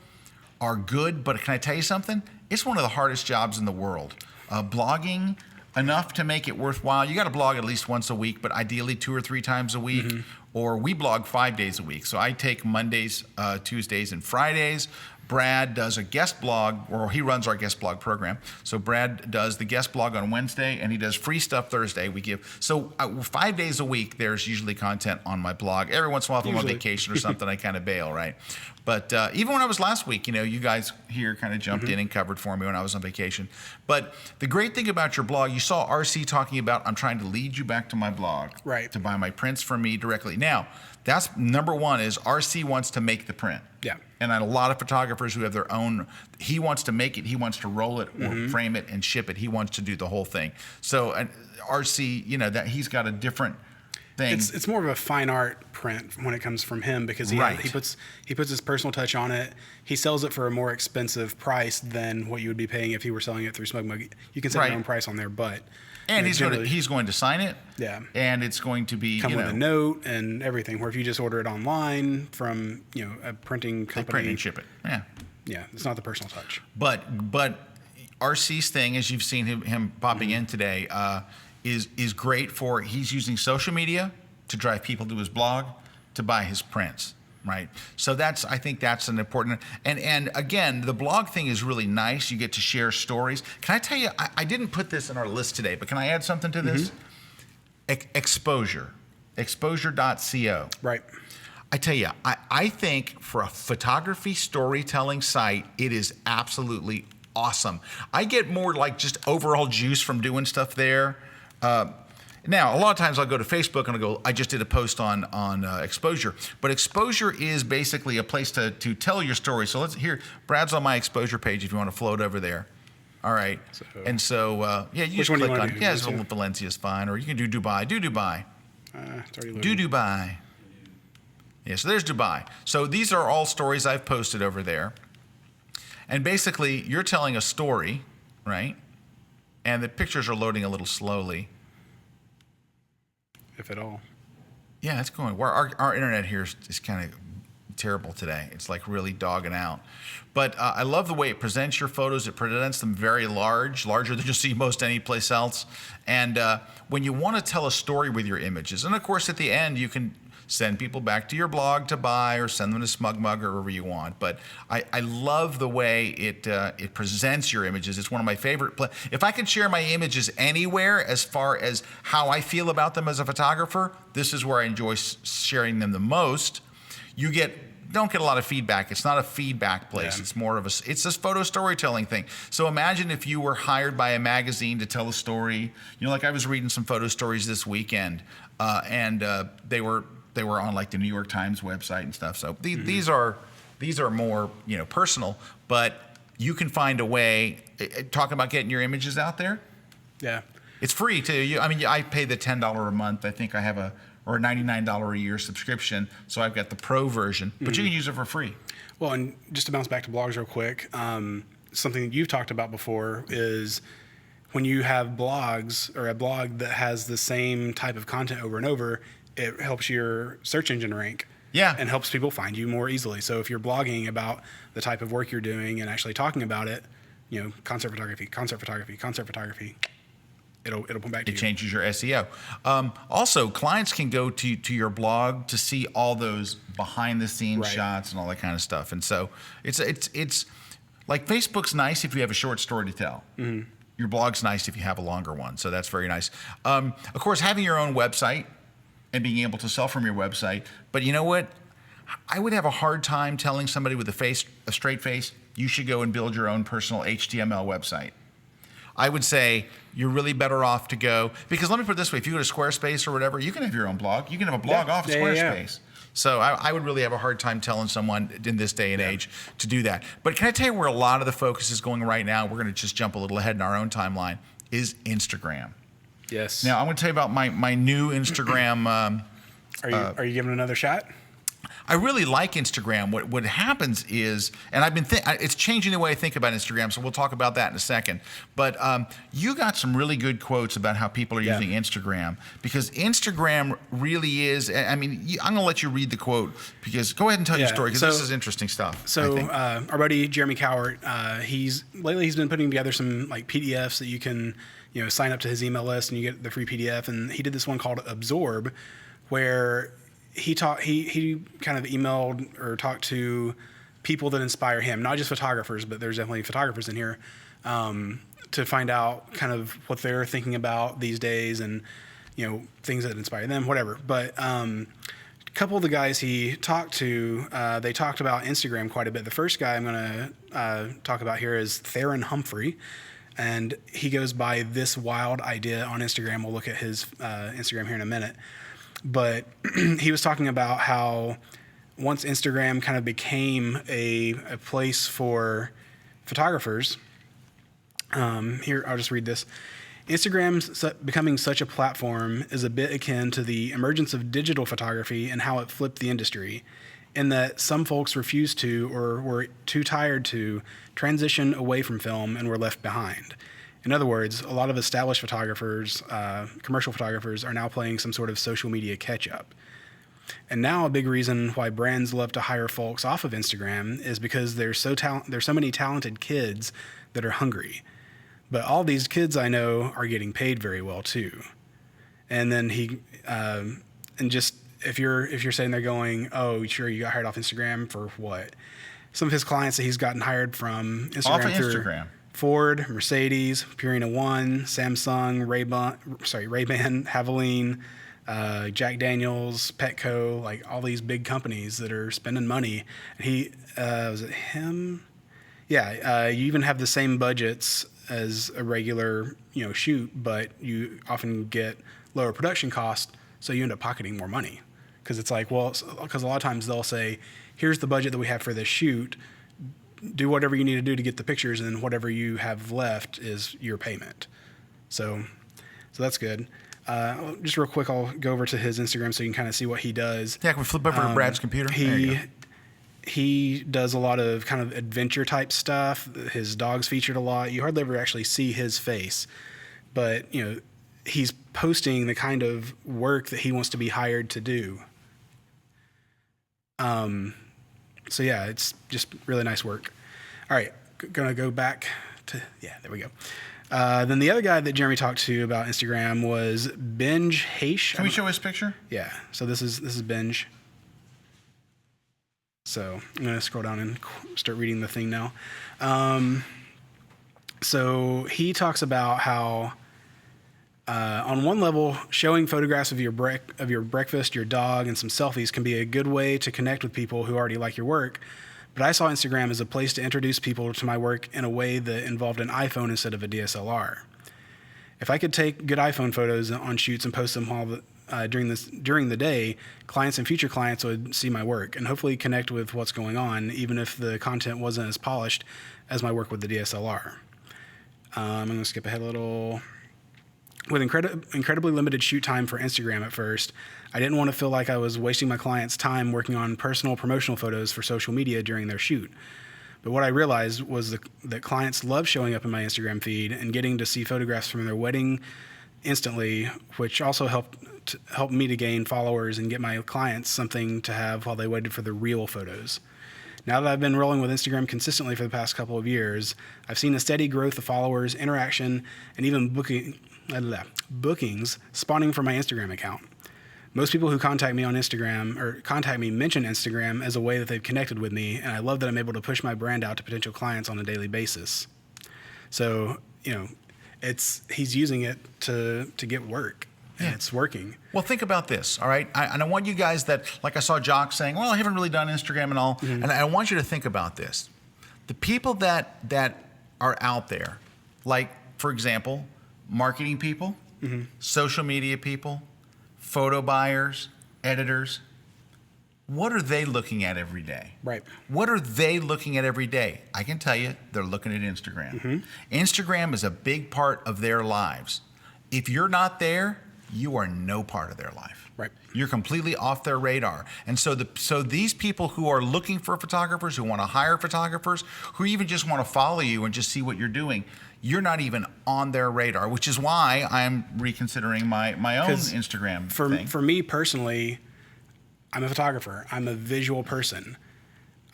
are good, but can I tell you something? It's one of the hardest jobs in the world. Blogging, enough to make it worthwhile. You got to blog at least once a week, but ideally 2 or 3 times a week. Or we blog 5 days a week. So I take Mondays, Tuesdays, and Fridays. Brad does a guest blog, or he runs our guest blog program. So Brad does the guest blog on Wednesday, and he does free stuff Thursday. We give 5 days a week. There's usually content on my blog. Every once in a while, if I'm on vacation or something, I kind of bail, right? But even when I was last week, you guys here kind of jumped in and covered for me when I was on vacation. But the great thing about your blog, you saw RC talking about, I'm trying to lead you back to my blog, right, to buy my prints from me directly. Now, that's number one is RC wants to make the print. Yeah. And a lot of photographers who have their own, he wants to make it, he wants to roll it or frame it and ship it. He wants to do the whole thing. So RC, that he's got a different thing. It's more of a fine art print when it comes from him because he puts his personal touch on it. He sells it for a more expensive price than what you would be paying if you were selling it through SmugMug. You can set your own price on there, but and he's going to sign it. Yeah. And it's going to be come with a note and everything. Where if you just order it online from a printing company, they print and ship it. Yeah. Yeah, it's not the personal touch. But RC's thing, as you've seen him popping in today, is great for, he's using social media to drive people to his blog to buy his prints, right? So I think that's an important, and again, the blog thing is really nice. You get to share stories. Can I tell you, I didn't put this in our list today, but can I add something to this? Exposure.co. Right. I tell you, I think for a photography storytelling site, it is absolutely awesome. I get more like just overall juice from doing stuff there. Now, a lot of times I'll go to Facebook and I'll go, I just did a post on Exposure. But Exposure is basically a place to tell your story. So Brad's on my Exposure page if you want to float over there. All right. You which just one click do you on, want to do? Valencia's fine. Or you can do Dubai. Do Dubai. It's already loaded. Do Dubai. Yeah, so there's Dubai. So these are all stories I've posted over there. And basically, you're telling a story, right? And the pictures are loading a little slowly. If at all. Yeah, it's going. Our internet here is kind of terrible today. It's like really dogging out. But I love the way it presents your photos. It presents them very larger than you'll see most any place else. And when you want to tell a story with your images, and of course at the end you can send people back to your blog to buy or send them to SmugMug or wherever you want. But I love the way it presents your images. It's one of my favorite. If I could share my images anywhere as far as how I feel about them as a photographer, this is where I enjoy sharing them the most. You don't get a lot of feedback. It's not a feedback place. Yeah. It's more of it's this photo storytelling thing. So imagine if you were hired by a magazine to tell a story. Like I was reading some photo stories this weekend, and they were on like the New York Times website and stuff. So these are more personal, but you can find a way. Talking about getting your images out there. Yeah, it's free too. I pay the $10 a month. I think I have or a $99 a year subscription. So I've got the pro version, but you can use it for free. Well, and just to bounce back to blogs real quick, something that you've talked about before is when you have blogs or a blog that has the same type of content over and over, it helps your search engine rank. Yeah. And helps people find you more easily. So if you're blogging about the type of work you're doing and actually talking about it, concert photography, it'll come back to you. It changes your SEO. Also, clients can go to your blog to see all those behind the scenes shots and all that kind of stuff. And so it's like Facebook's nice if you have a short story to tell. Mm-hmm. Your blog's nice if you have a longer one. So that's very nice. Of course, having your own website and being able to sell from your website. But you know what? I would have a hard time telling somebody with a straight face, you should go and build your own personal HTML website. I would say you're really better off to go, because let me put it this way, if you go to Squarespace or whatever, you can have your own blog. You can have a blog off of Squarespace. So I would really have a hard time telling someone in this day and age to do that. But can I tell you where a lot of the focus is going right now? We're going to just jump a little ahead in our own timeline, is Instagram. Yes. Now, I'm going to tell you about my new Instagram. Are you giving it another shot? I really like Instagram. What happens is, and I've been it's changing the way I think about Instagram, so we'll talk about that in a second. But you got some really good quotes about how people are using Instagram, because Instagram really is. I'm going to let you read the quote, because go ahead and tell your story, because this is interesting stuff. So our buddy Jeremy Cowart, he's been putting together some like PDFs that you can sign up to his email list and you get the free PDF. And he did this one called Absorb, where he kind of emailed or talked to people that inspire him, not just photographers, but there's definitely photographers in here, to find out kind of what they're thinking about these days and, things that inspire them, whatever. But a couple of the guys he talked to, they talked about Instagram quite a bit. The first guy I'm going to talk about here is Theron Humphrey, and he goes by This Wild Idea on Instagram. We'll look at his Instagram here in a minute. But he was talking about how once Instagram kind of became a place for photographers, here, I'll just read this. Instagram becoming such a platform is a bit akin to the emergence of digital photography and how it flipped the industry, in that some folks refused to or were too tired to transition away from film and were left behind. In other words, a lot of established photographers, commercial photographers, are now playing some sort of social media catch-up. And now a big reason why brands love to hire folks off of Instagram is because there's so many talented kids that are hungry. But all these kids I know are getting paid very well too. And then if you're sitting there going, oh, sure, you got hired off Instagram for what? Some of his clients that he's gotten hired from Instagram off of through Instagram. Ford, Mercedes, Purina One, Samsung, Ray-Ban, Haveline, Jack Daniels, Petco, like all these big companies that are spending money. And was it him? Yeah, you even have the same budgets as a regular, shoot, but you often get lower production costs, so you end up pocketing more money. Because it's like, because a lot of times they'll say, here's the budget that we have for this shoot. Do whatever you need to do to get the pictures, and then whatever you have left is your payment. So that's good. Just real quick, I'll go over to his Instagram so you can kind of see what he does. Yeah, can we flip over to Brad's computer? He does a lot of kind of adventure type stuff. His dog's featured a lot. You hardly ever actually see his face, but he's posting the kind of work that he wants to be hired to do. So yeah, it's just really nice work. All right, gonna go back to, yeah, there we go. Then the other guy that Jeremy talked to about Instagram was Benj Haish. Can we show his picture? Yeah, so this is Benj. So I'm gonna scroll down and start reading the thing now. So he talks about how, on one level, showing photographs of your breakfast, your dog, and some selfies can be a good way to connect with people who already like your work. But I saw Instagram as a place to introduce people to my work in a way that involved an iPhone instead of a DSLR. If I could take good iPhone photos on shoots and post them during the day, clients and future clients would see my work and hopefully connect with what's going on, even if the content wasn't as polished as my work with the DSLR. I'm going to skip ahead a little. With incredibly limited shoot time for Instagram at first, I didn't want to feel like I was wasting my clients' time working on personal promotional photos for social media during their shoot. But what I realized was that clients love showing up in my Instagram feed and getting to see photographs from their wedding instantly, which also helped me to gain followers and get my clients something to have while they waited for the real photos. Now that I've been rolling with Instagram consistently for the past couple of years, I've seen a steady growth of followers, interaction, and even bookings spawning from my Instagram account. Most people who contact me on Instagram or contact me mention Instagram as a way that they've connected with me, and I love that I'm able to push my brand out to potential clients on a daily basis. So, he's using it to get work, and it's working. Well, think about this, all right? And I want you guys that, like I saw Jock saying, well, I haven't really done Instagram and all, and I want you to think about this. The people that are out there, like, for example, marketing people, social media people, photo buyers, editors, what are they looking at every day? Right. What are they looking at every day? I can tell you, they're looking at Instagram. Instagram is a big part of their lives. If you're not there, you are no part of their life. Right. You're completely off their radar. And so these people who are looking for photographers, who want to hire photographers, who even just want to follow you and just see what you're doing, you're not even on their radar, which is why I'm reconsidering my own Instagram thing. For me personally, I'm a photographer. I'm a visual person.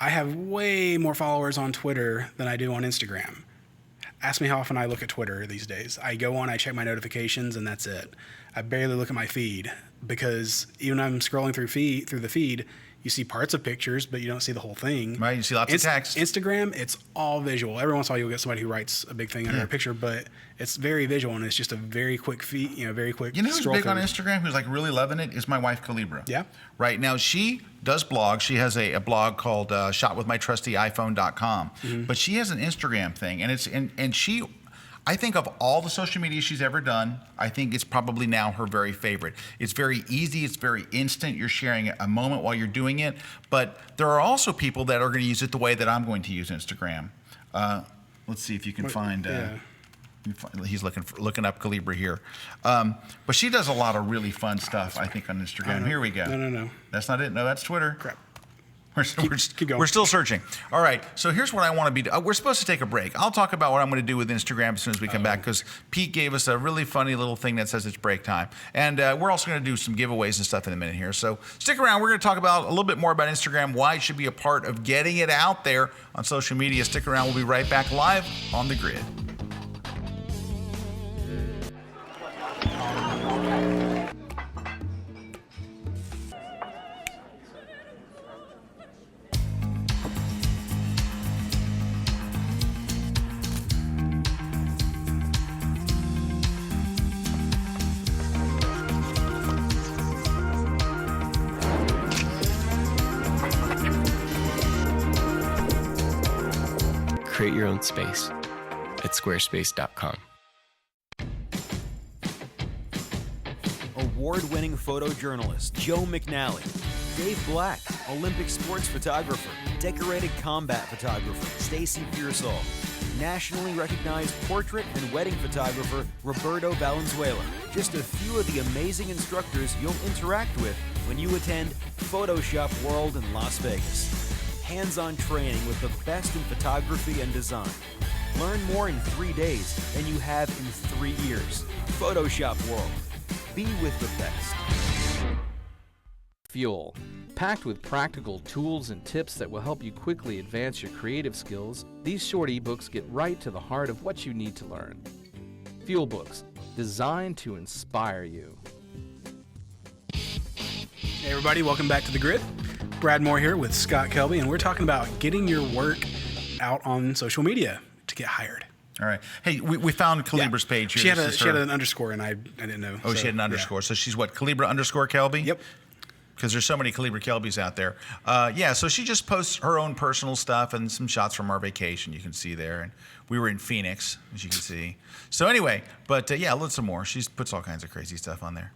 I have way more followers on Twitter than I do on Instagram. Ask me how often I look at Twitter these days. I go on, I check my notifications, and that's it. I barely look at my feed because even when I'm scrolling through the feed, you see parts of pictures, but you don't see the whole thing. Right, you see lots of text. Instagram, it's all visual. Every once in a while you'll get somebody who writes a big thing under a picture, but it's very visual, and it's just a very quick feed, very quick. You know who's scroll big through. on Instagram, who's like really loving it, is my wife, Calibra. Yeah. Right now, she does blogs. She has a blog called shotwithmytrustyiphone.com. But she has an Instagram thing, and she, I think of all the social media she's ever done, I think it's probably now her very favorite. It's very easy. It's very instant. You're sharing a moment while you're doing it. But there are also people that are going to use it the way that I'm going to use Instagram. Let's see if you can find. He's looking up Calibra here. But she does a lot of really fun stuff, I think, on Instagram. Here we go. No. That's not it. No, that's Twitter. Crap. Keep going. We're still searching. All right. So here's what I want to be. We're supposed to take a break. I'll talk about what I'm going to do with Instagram as soon as we come back, because Pete gave us a really funny little thing that says it's break time. And we're also going to do some giveaways and stuff in a minute here. So stick around. We're going to talk about a little bit more about Instagram, why it should be a part of getting it out there on social media. Stick around. We'll be right back live on The Grid. Create your own space at squarespace.com. Award-winning photojournalist Joe McNally, Dave Black, Olympic sports photographer, decorated combat photographer Stacy Pearsall, nationally recognized portrait and wedding photographer Roberto Valenzuela. Just a few of the amazing instructors you'll interact with when you attend Photoshop World in Las Vegas. Hands-on training with the best in photography and design. Learn more in 3 days than you have in 3 years. Photoshop World. Be with the best. Fuel. Packed with practical tools and tips that will help you quickly advance your creative skills, these short ebooks get right to the heart of what you need to learn. Fuel Books, designed to inspire you. Hey everybody, welcome back to The Grid. Brad Moore here with Scott Kelby, and we're talking about getting your work out on social media to get hired. All right. Hey, we found Calibra's page here. She had an underscore, and I didn't know. Oh, she had an underscore. So she's what, Calibra_Kelby? Yep. Because there's so many Calibra Kelbys out there. So she just posts her own personal stuff and some shots from our vacation you can see there. And we were in Phoenix, as you can see. So anyway, but lots of more. She puts all kinds of crazy stuff on there.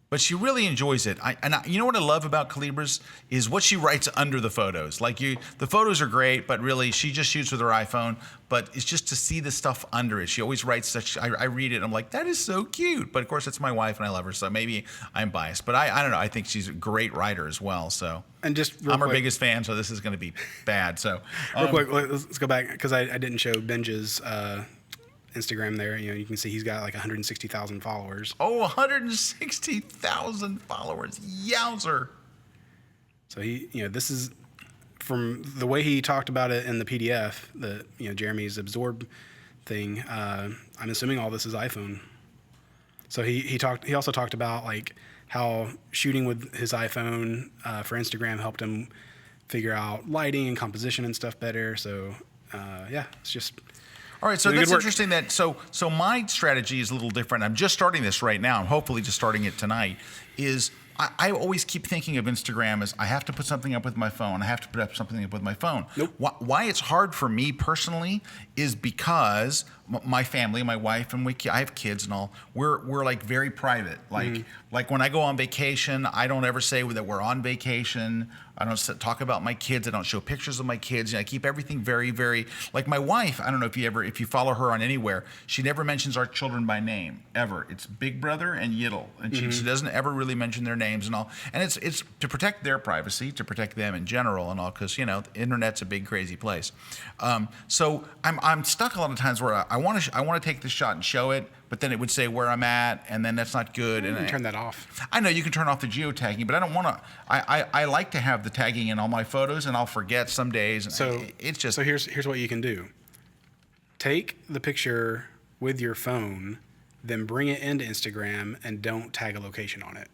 But she really enjoys it. You know what I love about Calibra's is what she writes under the photos. The photos are great, but really she just shoots with her iPhone. But it's just to see the stuff under it. She always writes such. I read it and I'm like, that is so cute. But of course, it's my wife and I love her, so maybe I'm biased. But I don't know. I think she's a great writer as well. So and just I'm her biggest fan. So this is going to be bad. So real quick, let's go back because I didn't show Benja's Instagram there. You can see he's got like 160,000 followers. Oh, 160,000 followers. Yowzer. So this is from the way he talked about it in the PDF, Jeremy's Absorb thing. I'm assuming all this is iPhone. So he also talked about like how shooting with his iPhone for Instagram helped him figure out lighting and composition and stuff better. So it's just. All right, so that's interesting so my strategy is a little different. I'm just starting this right now. I'm hopefully just starting it tonight. I always keep thinking of Instagram as I have to put something up with my phone. I have to put up something up with my phone. Nope. Why it's hard for me personally is because my family, my wife, and I have kids and all. We're like very private. Like when I go on vacation, I don't ever say that we're on vacation. I don't talk about my kids. I don't show pictures of my kids. I keep everything very, very like my wife. I don't know if you follow her on anywhere. She never mentions our children by name ever. It's Big Brother and Yiddle, and she doesn't ever really mention their names and all. And it's to protect their privacy, to protect them in general and all, because the internet's a big crazy place. So I'm stuck a lot of times where I want to take this shot and show it, but then it would say where I'm at, and then that's not good. You can turn that off. I know you can turn off the geotagging, but I don't want to. I like to have the tagging in all my photos, and I'll forget some days. So it's just. So here's what you can do. Take the picture with your phone, then bring it into Instagram, and don't tag a location on it.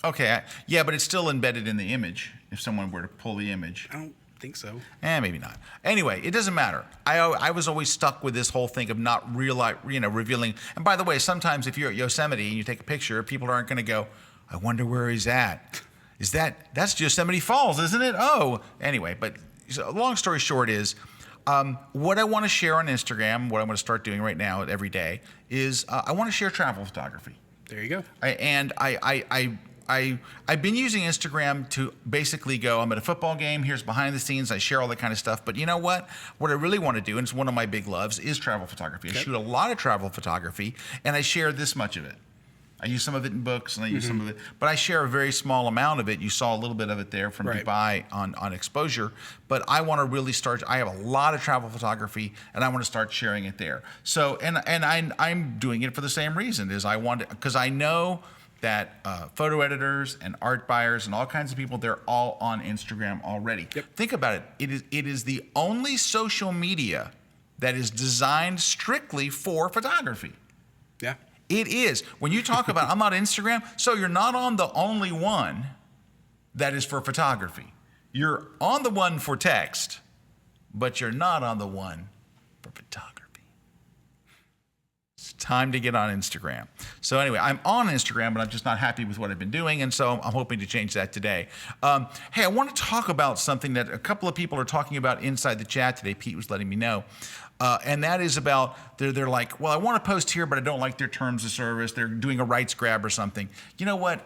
Okay, but it's still embedded in the image. If someone were to pull the image, I don't think so. Maybe not. Anyway, it doesn't matter. I was always stuck with this whole thing of not revealing. And by the way, sometimes if you're at Yosemite and you take a picture, people aren't going to go, I wonder where he's at. That's Yosemite Falls, isn't it? Oh, anyway. But long story short is, what I want to share on Instagram, what I'm going to start doing right now every day is I want to share travel photography. There you go. I've been using Instagram to basically go, I'm at a football game, here's behind the scenes, I share all that kind of stuff. But you know what? What I really want to do, and it's one of my big loves, is travel photography. I shoot a lot of travel photography, and I share this much of it. I use some of it in books, and I use some of it, but I share a very small amount of it. You saw a little bit of it there from Dubai on exposure, but I want to really start. I have a lot of travel photography, and I want to start sharing it there. So, and I'm doing it for the same reason, is because I know that photo editors and art buyers and all kinds of people, they're all on Instagram already. Yep. Think about it. It is the only social media that is designed strictly for photography. Yeah. It is. When you talk about, I'm on Instagram, so you're not on the only one that is for photography. You're on the one for text, but you're not on the one for photography. It's time to get on Instagram. So anyway, I'm on Instagram, but I'm just not happy with what I've been doing, and so I'm hoping to change that today. Hey, I want to talk about something that a couple of people are talking about inside the chat today. Pete was letting me know. And that is about, they're like, well, I want to post here, but I don't like their terms of service. They're doing a rights grab or something. You know what?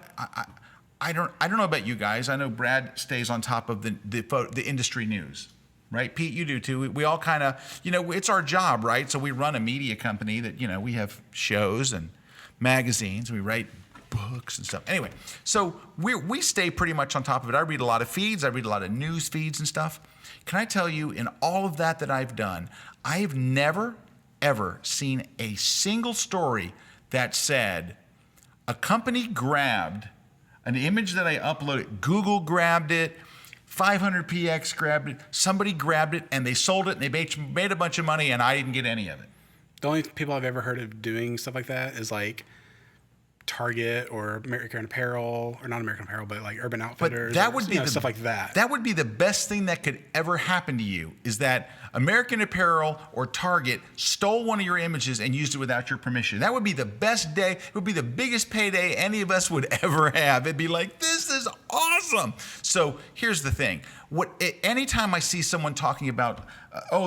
I don't know about you guys. I know Brad stays on top of the industry news, right? Pete, you do too. We all kind of, it's our job, right? So we run a media company that, we have shows and magazines. We write books and stuff. Anyway, so we stay pretty much on top of it. I read a lot of feeds. I read a lot of news feeds and stuff. Can I tell you, in all of that I've done, I have never, ever seen a single story that said a company grabbed an image that I uploaded. Google grabbed it. 500px grabbed it. Somebody grabbed it and they sold it and they made a bunch of money and I didn't get any of it. The only people I've ever heard of doing stuff like that is like Target or American Apparel, or not American Apparel, but like Urban Outfitters. But that would be stuff like that. That would be the best thing that could ever happen to you, is that American Apparel or Target stole one of your images and used it without your permission. That would be the best day. It would be the biggest payday any of us would ever have. It'd be like, this is awesome. So here's the thing. Anytime I see someone talking about,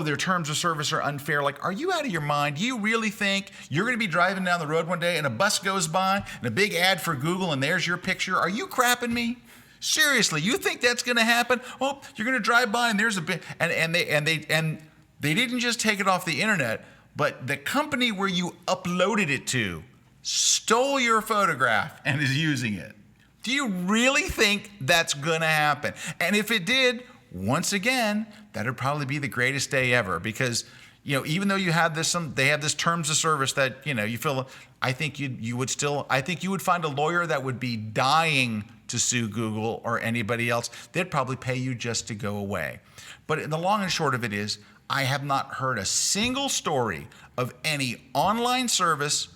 their terms of service are unfair, like, are you out of your mind? Do you really think you're going to be driving down the road one day and a bus goes by and a big ad for Google and there's your picture? Are you crapping me? Seriously, you think that's going to happen? Oh, you're going to drive by and there's a big, and they didn't just take it off the internet, but the company where you uploaded it to stole your photograph and is using it. Do you really think that's going to happen? And if it did, once again, that would probably be the greatest day ever, because, even though you have this, they have this terms of service that, you feel, I think you would find a lawyer that would be dying to sue Google or anybody else. They'd probably pay you just to go away. But the long and short of it is, I have not heard a single story of any online service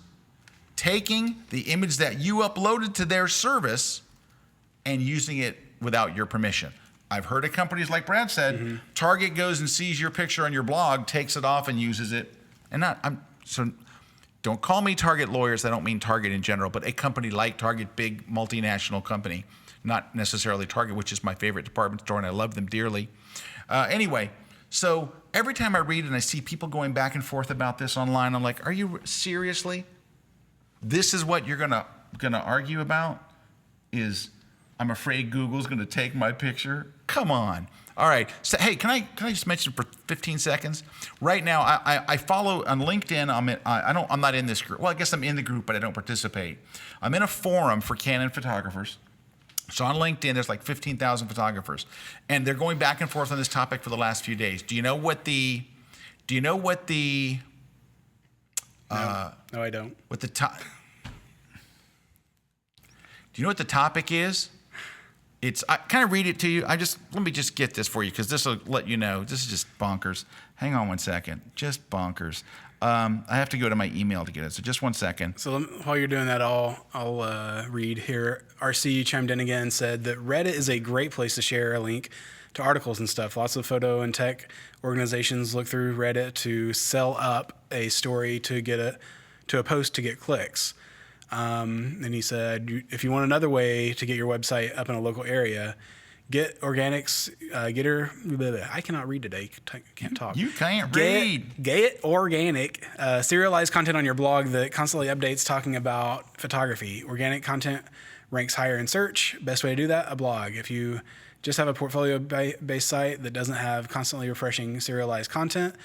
taking the image that you uploaded to their service and using it without your permission. I've heard of companies, like Brad said, Target goes and sees your picture on your blog, takes it off and uses it. So don't call me Target lawyers. I don't mean Target in general, but a company like Target, big multinational company, not necessarily Target, which is my favorite department store and I love them dearly. Anyway, so every time I read and I see people going back and forth about this online, I'm like, are you seriously? This is what you're gonna argue about? Is I'm afraid Google's gonna take my picture? Come on. All right. So hey, can I just mention for 15 seconds? Right now, I follow on LinkedIn. I'm not in this group. Well, I guess I'm in the group, but I don't participate. I'm in a forum for Canon photographers. So on LinkedIn, there's like 15,000 photographers, and they're going back and forth on this topic for the last few days. Do you know what the No, I don't. What the do you know what the topic is? I kind of read it to you. Let me just get this for you, because this will let you know. This is just bonkers. Hang on one second. Just bonkers. I have to go to my email to get it. So just one second. So while you're doing that, I'll read here. RC chimed in again and said that Reddit is a great place to share a link to articles and stuff. Lots of photo and tech organizations look through Reddit to sell up a story to a post to get clicks. And he said, if you want another way to get your website up in a local area, get organics, I cannot read today. Can't talk. You can't read. Get organic, serialized content on your blog that constantly updates talking about photography. Organic content ranks higher in search. Best way to do that, a blog. If you just have a portfolio-based site that doesn't have constantly refreshing serialized content,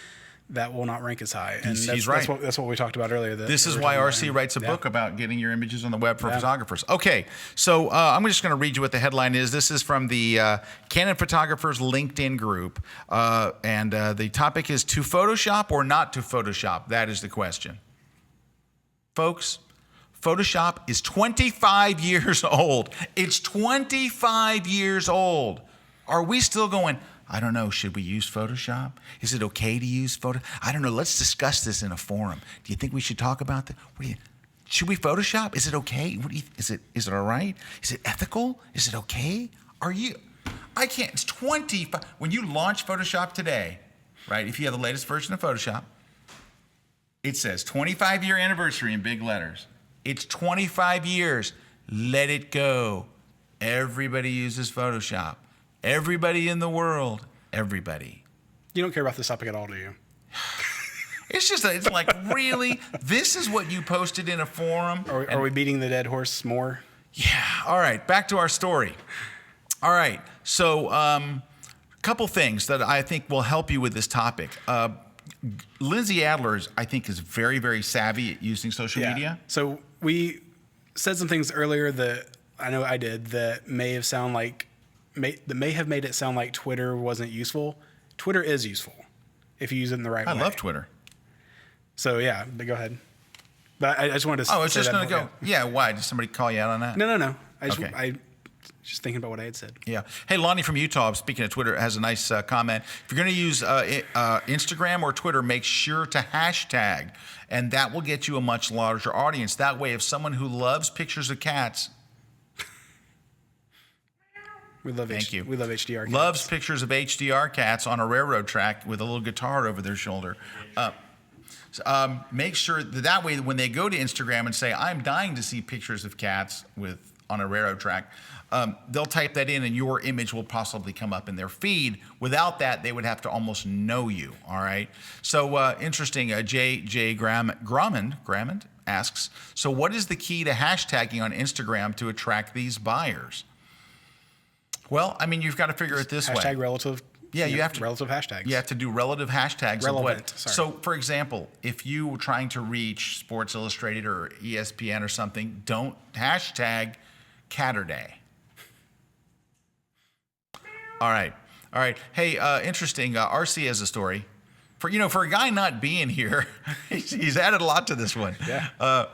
that will not rank as high. And he's right. That's what we talked about earlier. This is why RC writes a book about getting your images on the web for photographers. Okay, so I'm just going to read you what the headline is. This is from the Canon Photographers LinkedIn group. And the topic is, to Photoshop or not to Photoshop? That is the question. Folks, Photoshop is 25 years old. It's 25 years old. Are we still going, I don't know, should we use Photoshop? Is it okay to use Photoshop? I don't know, let's discuss this in a forum. Do you think we should talk about that? Should we Photoshop? Is it okay? Is it all right? Is it ethical? Is it okay? I can't, it's 25. When you launch Photoshop today, right, if you have the latest version of Photoshop, it says 25-year anniversary in big letters. It's 25 years. Let it go. Everybody uses Photoshop. Everybody in the world. Everybody. You don't care about this topic at all, do you? It's like, really? This is what you posted in a forum? Are we beating the dead horse more? Yeah. All right. Back to our story. All right. So a couple things that I think will help you with this topic. Lindsay Adler, I think, is very, very savvy at using social media. So we said some things earlier that I know I did that may have made it sound like Twitter wasn't useful. Twitter is useful if you use it in the right way. I love Twitter. So yeah, but go ahead. But I just wanted to. Oh, it's say just that going to before- go. Yeah, why? Did somebody call you out on that? No. Okay. I just thinking about what I had said. Yeah. Hey, Lonnie from Utah, speaking of Twitter, has a nice comment. If you're going to use Instagram or Twitter, make sure to hashtag, and that will get you a much larger audience. That way, if someone who loves pictures of cats, We love Thank you. We love HDR. Cats. loves pictures of HDR cats on a railroad track with a little guitar over their shoulder, make sure that way when they go to Instagram and say, I'm dying to see pictures of cats on a railroad track, they'll type that in and your image will possibly come up in their feed. Without that, they would have to almost know you, all right? So interesting, J. Grammond asks, so what is the key to hashtagging on Instagram to attract these buyers? Well, I mean, you've got to figure it this way. Hashtag relative. Yeah, you have to relative hashtags. You have to do relative hashtags. Relevant, Of what, sorry. So, for example, if you were trying to reach Sports Illustrated or ESPN or something, don't hashtag Catterday. All right. Hey, interesting. RC has a story. For a guy not being here, he's added a lot to this one. Yeah.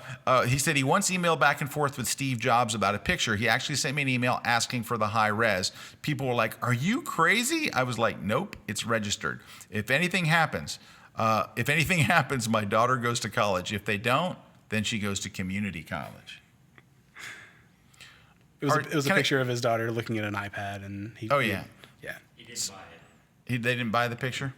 He said he once emailed back and forth with Steve Jobs about a picture. He actually sent me an email asking for the high res. People were like, "Are you crazy?" I was like, "Nope, it's registered. If anything happens, my daughter goes to college. If they don't, then she goes to community college." It was a picture of his daughter looking at an iPad, and he. Oh yeah. Yeah. He didn't buy it. They didn't buy the picture?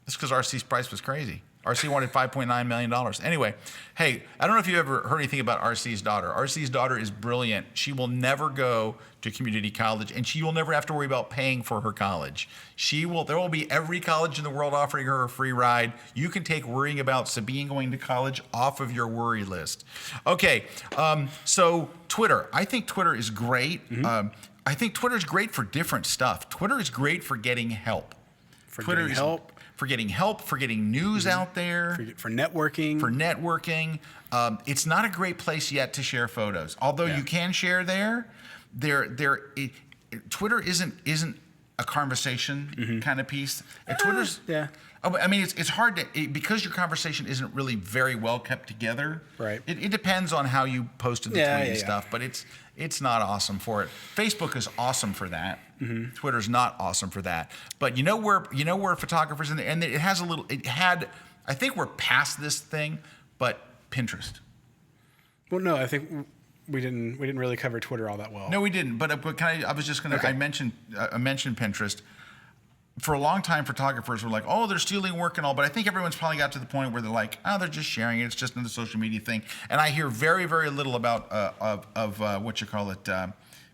That's because RC's price was crazy. RC wanted $5.9 million. Anyway, hey, I don't know if you ever heard anything about RC's daughter. RC's daughter is brilliant. She will never go to community college, and she will never have to worry about paying for her college. There will be every college in the world offering her a free ride. You can take worrying about Sabine going to college off of your worry list. Okay, so Twitter. I think Twitter is great. Mm-hmm. I think Twitter is great for different stuff. Twitter is great for getting help. Getting help. For getting help, for getting news out there. For networking. It's not a great place yet to share photos. Although you can share there, Twitter isn't a conversation kind of piece. Twitter's yeah. I mean, it's hard to because your conversation isn't really very well kept together. Right. It depends on how you posted the tweet and stuff, but it's not awesome for it. Facebook is awesome for that. Mm-hmm. Twitter's not awesome for that. But you know where photographers and I think we're past this thing, but Pinterest. Well, no, I think we didn't really cover Twitter all that well. No, we didn't. But I was just gonna. Okay. I mentioned Pinterest. For a long time, photographers were like, "Oh, they're stealing work and all," but I think everyone's probably got to the point where they're like, "Oh, they're just sharing it. It's just another social media thing." And I hear very, very little about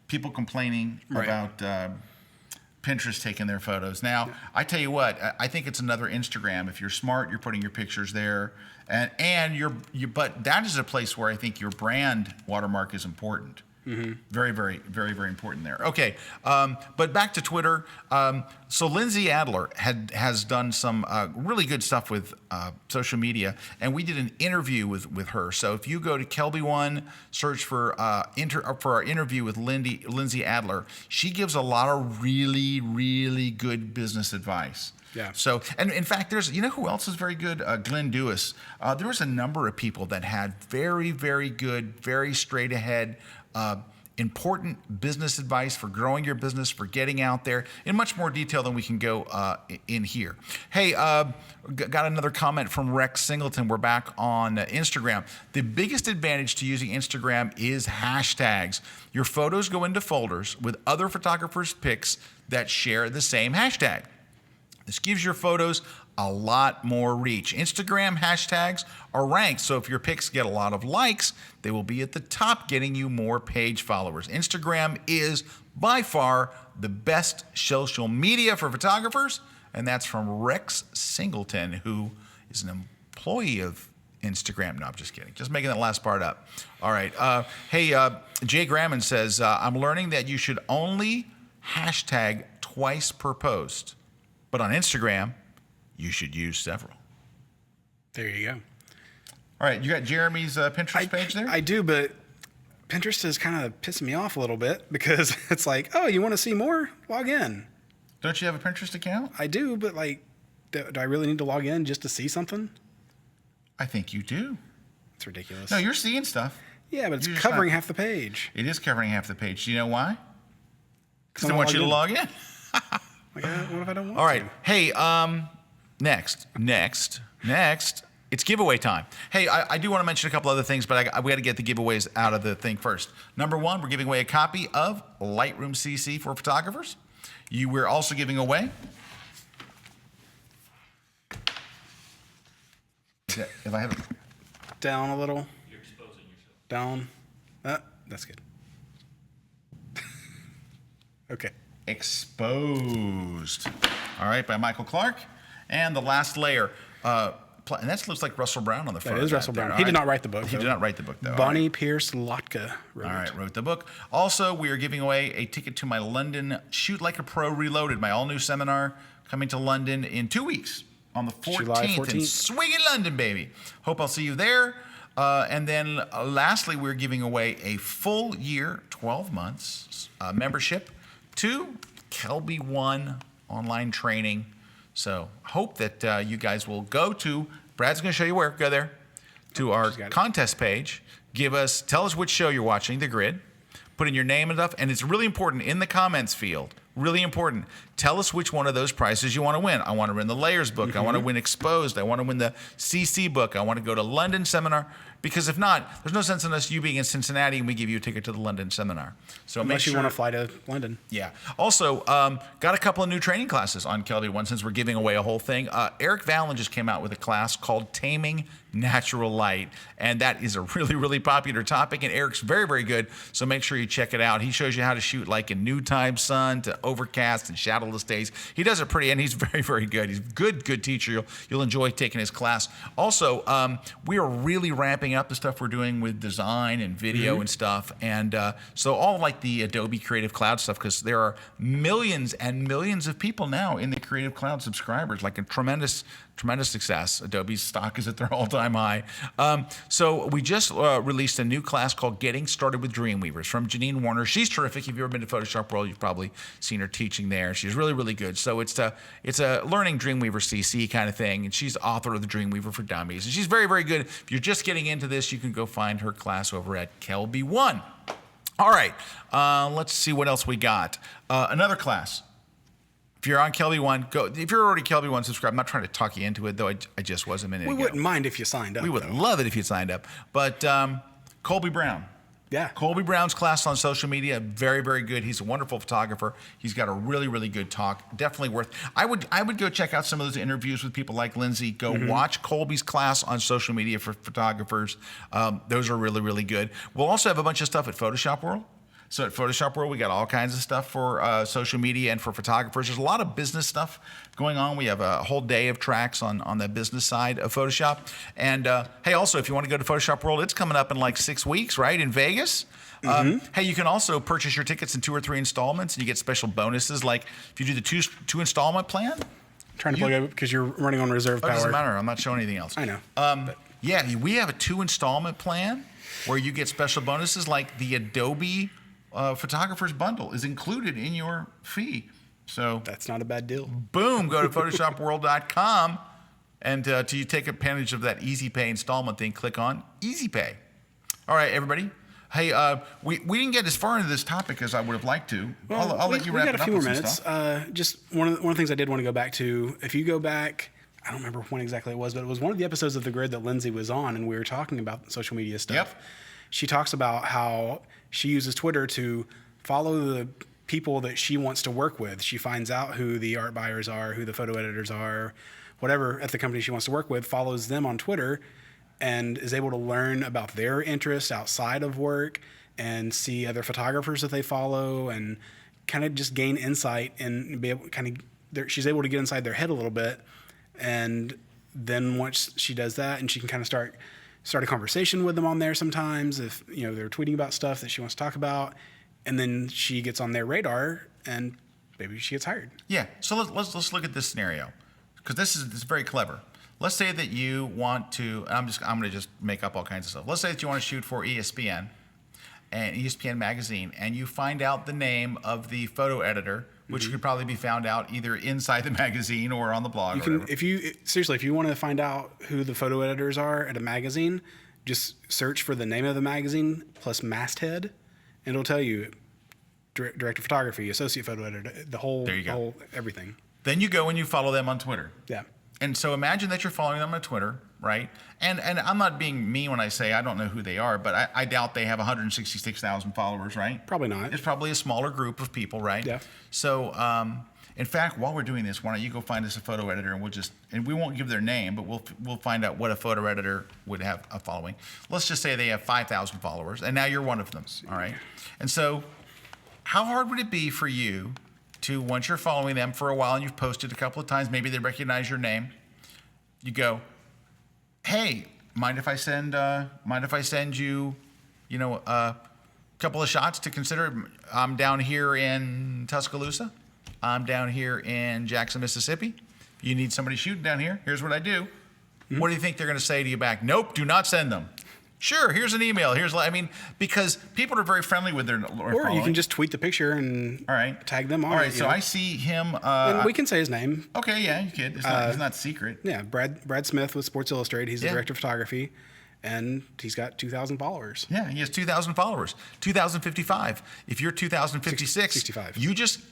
people complaining about Pinterest taking their photos. Now, I tell you what, I think it's another Instagram. If you're smart, you're putting your pictures there, but that is a place where I think your brand watermark is important. Mm-hmm. Very, very, very, very important there. Okay, but back to Twitter. So Lindsay Adler has done some really good stuff with social media, and we did an interview with her. So if you go to KelbyOne, search for our interview with Lindsay Adler, she gives a lot of really, really good business advice. Yeah. So, and in fact, who else is very good? Glenn Dewis. There was a number of people that had very, very good, very straight ahead, important business advice for growing your business, for getting out there in much more detail than we can go in here. Hey, got another comment from Rex Singleton. We're back on Instagram. The biggest advantage to using Instagram is hashtags. Your photos go into folders with other photographers' pics that share the same hashtag. This gives your photos a lot more reach. Instagram hashtags are ranked, so if your pics get a lot of likes, they will be at the top, getting you more page followers. Instagram is by far the best social media for photographers, and that's from Rex Singleton, who is an employee of Instagram. No, I'm just kidding. Just making that last part up. All right. Jay Grammond says, I'm learning that you should only hashtag twice per post. But on Instagram, you should use several. There you go. All right, you got Jeremy's Pinterest page there? I do, but Pinterest is kind of pissing me off a little bit because it's like, oh, you want to see more? Log in. Don't you have a Pinterest account? I do, but like, do I really need to log in just to see something? I think you do. It's ridiculous. No, you're seeing stuff. Yeah, but it's You're just covering not- half the page. It is covering half the page. Do you know why? Because they I'm want not you to logged log in. Like, what if I don't want All right. to? Hey, next. It's giveaway time. Hey, I do want to mention a couple other things, but we got to get the giveaways out of the thing first. Number one, we're giving away a copy of Lightroom CC for photographers. We're also giving away. If I have it. Down a little. You're exposing yourself. Down. That's good. Okay. Exposed. All right, by Michael Clark. And the last layer. And that looks like Russell Brown on the front. That is Russell Brown. He did not write the book. He did not write the book, though. Bonnie Pierce Lotka wrote All it. right, wrote the book. Also, we are giving away a ticket to my London Shoot Like a Pro Reloaded, my all-new seminar coming to London in 2 weeks on the 14th, July in 14th. Swiggy, London, baby. Hope I'll see you there. And then lastly, we're giving away a full year, 12 months membership to KelbyOne online training. So hope that you guys will go to, Brad's going to show you where, go there, to our contest page. Tell us which show you're watching, the grid. Put in your name and stuff. And it's really important in the comments field. Really important. Tell us which one of those prizes you want to win. I want to win the Layers book. I want to win Exposed. I want to win the CC book. I want to go to London seminar. Because if not, there's no sense in us you being in Cincinnati and we give you a ticket to the London seminar. So Unless make you sure, want to fly to London. Yeah. Also, got a couple of new training classes on KelbyOne since we're giving away a whole thing. Eric Vallon just came out with a class called Taming Natural Light, and that is a really, really popular topic, and Eric's very, very good, so make sure you check it out. He shows you how to shoot like in noontime sun to overcast and shadowless days. He does it pretty, and he's very, very good. He's a good teacher. You'll enjoy taking his class. Also, we are really ramping up the stuff we're doing with design and video and stuff, and so all like the Adobe Creative Cloud stuff, because there are millions and millions of people now in the Creative Cloud subscribers, like a tremendous success. Adobe's stock is at their all-time high. So we just released a new class called Getting Started with Dreamweavers from Janine Warner. She's terrific. If you've ever been to Photoshop World, you've probably seen her teaching there. She's really, really good. So it's a learning Dreamweaver CC kind of thing, and she's author of the Dreamweaver for Dummies. And she's very, very good. If you're just getting into this, you can go find her class over at KelbyOne. All right, let's see what else we got. Another class. If you're on KelbyOne, go. If you're already KelbyOne subscribed, I'm not trying to talk you into it, though. I just was a minute ago. We wouldn't mind if you signed up. We would love it if you signed up. But Colby Brown. Yeah. Colby Brown's class on social media, very, very good. He's a wonderful photographer. He's got a really, really good talk. Definitely worth. I would go check out some of those interviews with people like Lindsay. Go watch Colby's class on social media for photographers. Those are really, really good. We'll also have a bunch of stuff at Photoshop World. So at Photoshop World, we got all kinds of stuff for social media and for photographers. There's a lot of business stuff going on. We have a whole day of tracks on the business side of Photoshop. And hey, also, if you want to go to Photoshop World, it's coming up in like 6 weeks, right, in Vegas. Hey, you can also purchase your tickets in 2 or 3 installments, and you get special bonuses. Like if you do the two installment plan. Trying to plug it because you're running on reserve power. It doesn't matter. I'm not showing anything else. I know. Yeah, we have a 2 installment plan where you get special bonuses like the Adobe Photographer's Bundle is included in your fee. So that's not a bad deal. Boom, go to photoshopworld.com and till you take advantage of that Easy Pay installment thing, click on Easy Pay. All right, everybody. Hey, we didn't get as far into this topic as I would have liked to. Well, I'll let you wrap it up. We got a few more with minutes. some stuff. Just one of the things I did want to go back to. If you go back, I don't remember when exactly it was, but it was one of the episodes of The Grid that Lindsay was on, and we were talking about social media stuff. Yep. She talks about how she uses Twitter to follow the people that she wants to work with. She finds out who the art buyers are, who the photo editors are, whatever at the company she wants to work with, follows them on Twitter, and is able to learn about their interests outside of work and see other photographers that they follow and kind of just gain insight and be able she's able to get inside their head a little bit. And then once she does that, and she can kind of start a conversation with them on there sometimes if they're tweeting about stuff that she wants to talk about, and then she gets on their radar and maybe she gets hired. Yeah. So let's look at this scenario, because this is very clever. Let's say that you want to. I'm going to just make up all kinds of stuff. Let's say that you want to shoot for ESPN, and ESPN magazine, and you find out the name of the photo editor, which could probably be found out either inside the magazine or on the blog. You can, if you want to find out who the photo editors are at a magazine, just search for the name of the magazine plus masthead, and it'll tell you director of photography, associate photo editor, the whole everything. Then you go and you follow them on Twitter. Yeah. And so imagine that you're following them on Twitter, right? And I'm not being mean when I say I don't know who they are, but I doubt they have 166,000 followers, right? Probably not. It's probably a smaller group of people, right? Yeah. So, in fact, while we're doing this, why don't you go find us a photo editor, and we won't give their name, but we'll find out what a photo editor would have a following. Let's just say they have 5,000 followers, and now you're one of them, all right? And so, how hard would it be for you to, once you're following them for a while and you've posted a couple of times, maybe they recognize your name, you go, hey, mind if I send you, a couple of shots to consider? I'm down here in Tuscaloosa. I'm down here in Jackson, Mississippi. You need somebody shooting down here. Here's what I do. What do you think they're going to say to you back? Nope, do not send them. Sure, here's an email. Because people are very friendly with their Or you can just tweet the picture and tag them on it. All right, so I see him. And we can say his name. Okay, yeah, you could. It's not secret. Yeah, Brad Smith with Sports Illustrated. He's the director of photography, and he's got 2,000 followers. Yeah, he has 2,000 followers. 2,055. If you're 2,056, 65. You just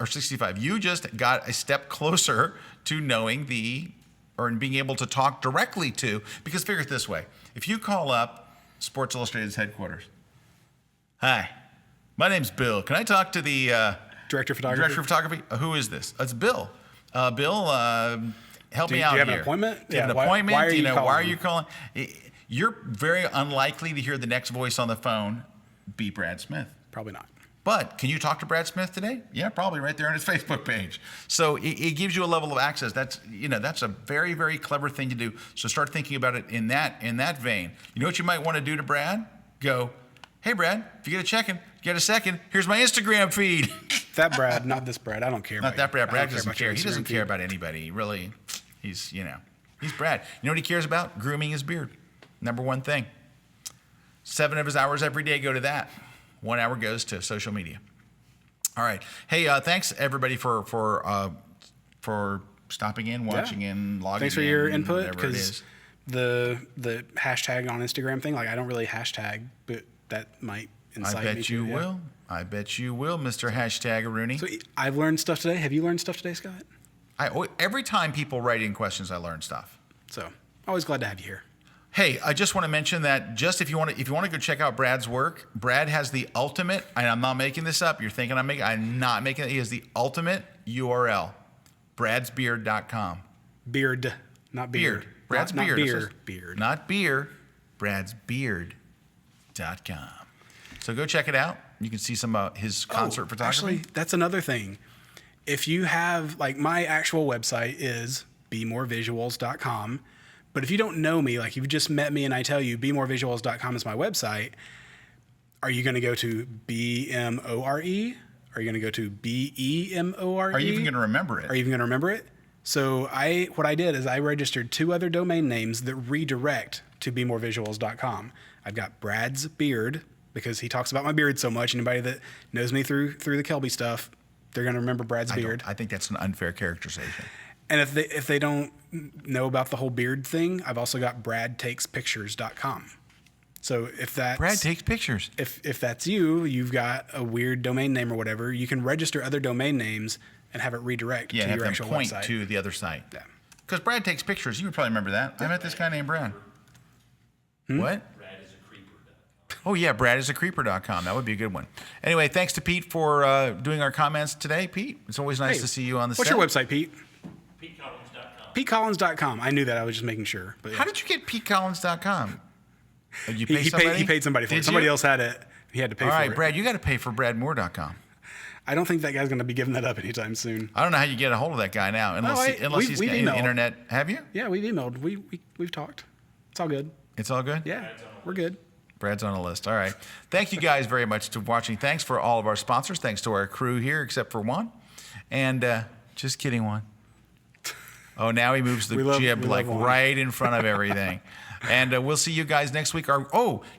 got a step closer to knowing and being able to talk directly to. Because figure it this way: if you call up Sports Illustrated's headquarters. Hi, my name's Bill. Can I talk to the director of photography? Director of photography? Who is this? It's Bill. Bill, help me out here. Do you have an appointment? Do you have an appointment? Why are you calling? You're very unlikely to hear the next voice on the phone be Brad Smith. Probably not. But can you talk to Brad Smith today? Yeah, probably right there on his Facebook page. So it gives you a level of access. That's a very, very clever thing to do. So start thinking about it in that vein. You know what you might want to do to Brad? Go, hey Brad, if you get a second, here's my Instagram feed. That Brad, not this Brad. I don't care. Not that Brad. Brad doesn't care. He doesn't care about anybody. He's Brad. You know what he cares about? Grooming his beard. Number one thing. 7 of his hours every day go to that. 1 hour goes to social media. All right. Hey, thanks everybody for stopping in, watching in, logging in. Thanks for your input, because the hashtag on Instagram thing, I don't really hashtag, but that might incite me. I bet you will. I bet you will, Mr. Hashtag Rooney. So I've learned stuff today. Have you learned stuff today, Scott? Every time people write in questions, I learn stuff. So always glad to have you here. Hey, I just want to mention that just if you want to go check out Brad's work, Brad has the ultimate, and I'm not making this up. You're thinking I'm not making it. He has the ultimate URL, bradsbeard.com. Beard, not beard. Brad's not beard. Beer. Beard. Not beer, bradsbeard.com. So go check it out. You can see some of his concert photography. Actually, that's another thing. If you have, my actual website is bemorevisuals.com. But if you don't know me, you've just met me and I tell you bemorevisuals.com is my website, are you going to go to BMORE? Are you going to go to BEMORE? Are you even going to remember it? Are you even going to remember it? So what I did is I registered 2 other domain names that redirect to bemorevisuals.com. I've got Brad's Beard, because he talks about my beard so much. Anybody that knows me through the Kelby stuff, they're going to remember Brad's beard. I think that's an unfair characterization. And if they don't know about the whole beard thing, I've also got bradtakespictures.com. So if that's Brad takes pictures. If that's you've got a weird domain name or whatever, you can register other domain names and have it redirect to your actual point website. To the other site. Yeah. Because Brad takes pictures. You would probably remember that. I met this guy named Brad. What? Oh, yeah, bradisacreeper.com. That would be a good one. Anyway, thanks to Pete for doing our comments today. Pete, it's always nice to see you on the set. What's your website, Pete? PeteCollins.com. PeteCollins.com. I knew that. I was just making sure. But How did you get PeteCollins.com? You he paid somebody for it. Somebody else had it. He had to pay for it. All right, Brad, you got to pay for BradMoore.com. I don't think that guy's going to be giving that up anytime soon. I don't know how you get a hold of that guy now, unless he's got the internet. Have you? Yeah, we've emailed. We've talked. It's all good. It's all good? Yeah, we're good. Brad's on the list. All right. Thank you guys very much for watching. Thanks for all of our sponsors. Thanks to our crew here, except for one. And just kidding, one. Oh, now he moves the jib right in front of everything. And we'll see you guys next week.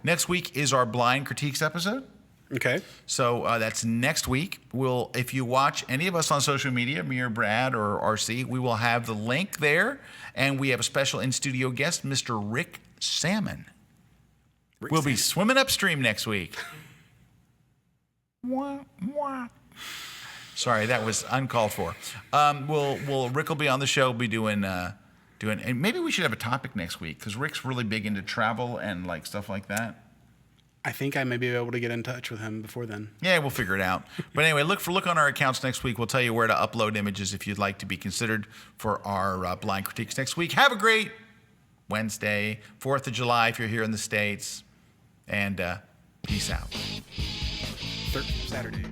Next week is our blind critiques episode. Okay. So that's next week. If you watch any of us on social media, me or Brad or RC, we will have the link there. And we have a special in-studio guest, Mr. Rick Salmon. We'll be swimming upstream next week. Wah, wah. Sorry, that was uncalled for. Rick will be on the show. Be doing, and maybe we should have a topic next week because Rick's really big into travel and like stuff like that. I think I may be able to get in touch with him before then. Yeah, we'll figure it out. But anyway, look on our accounts next week. We'll tell you where to upload images if you'd like to be considered for our blind critiques next week. Have a great Wednesday, 4th of July if you're here in the States, and peace out. Saturday.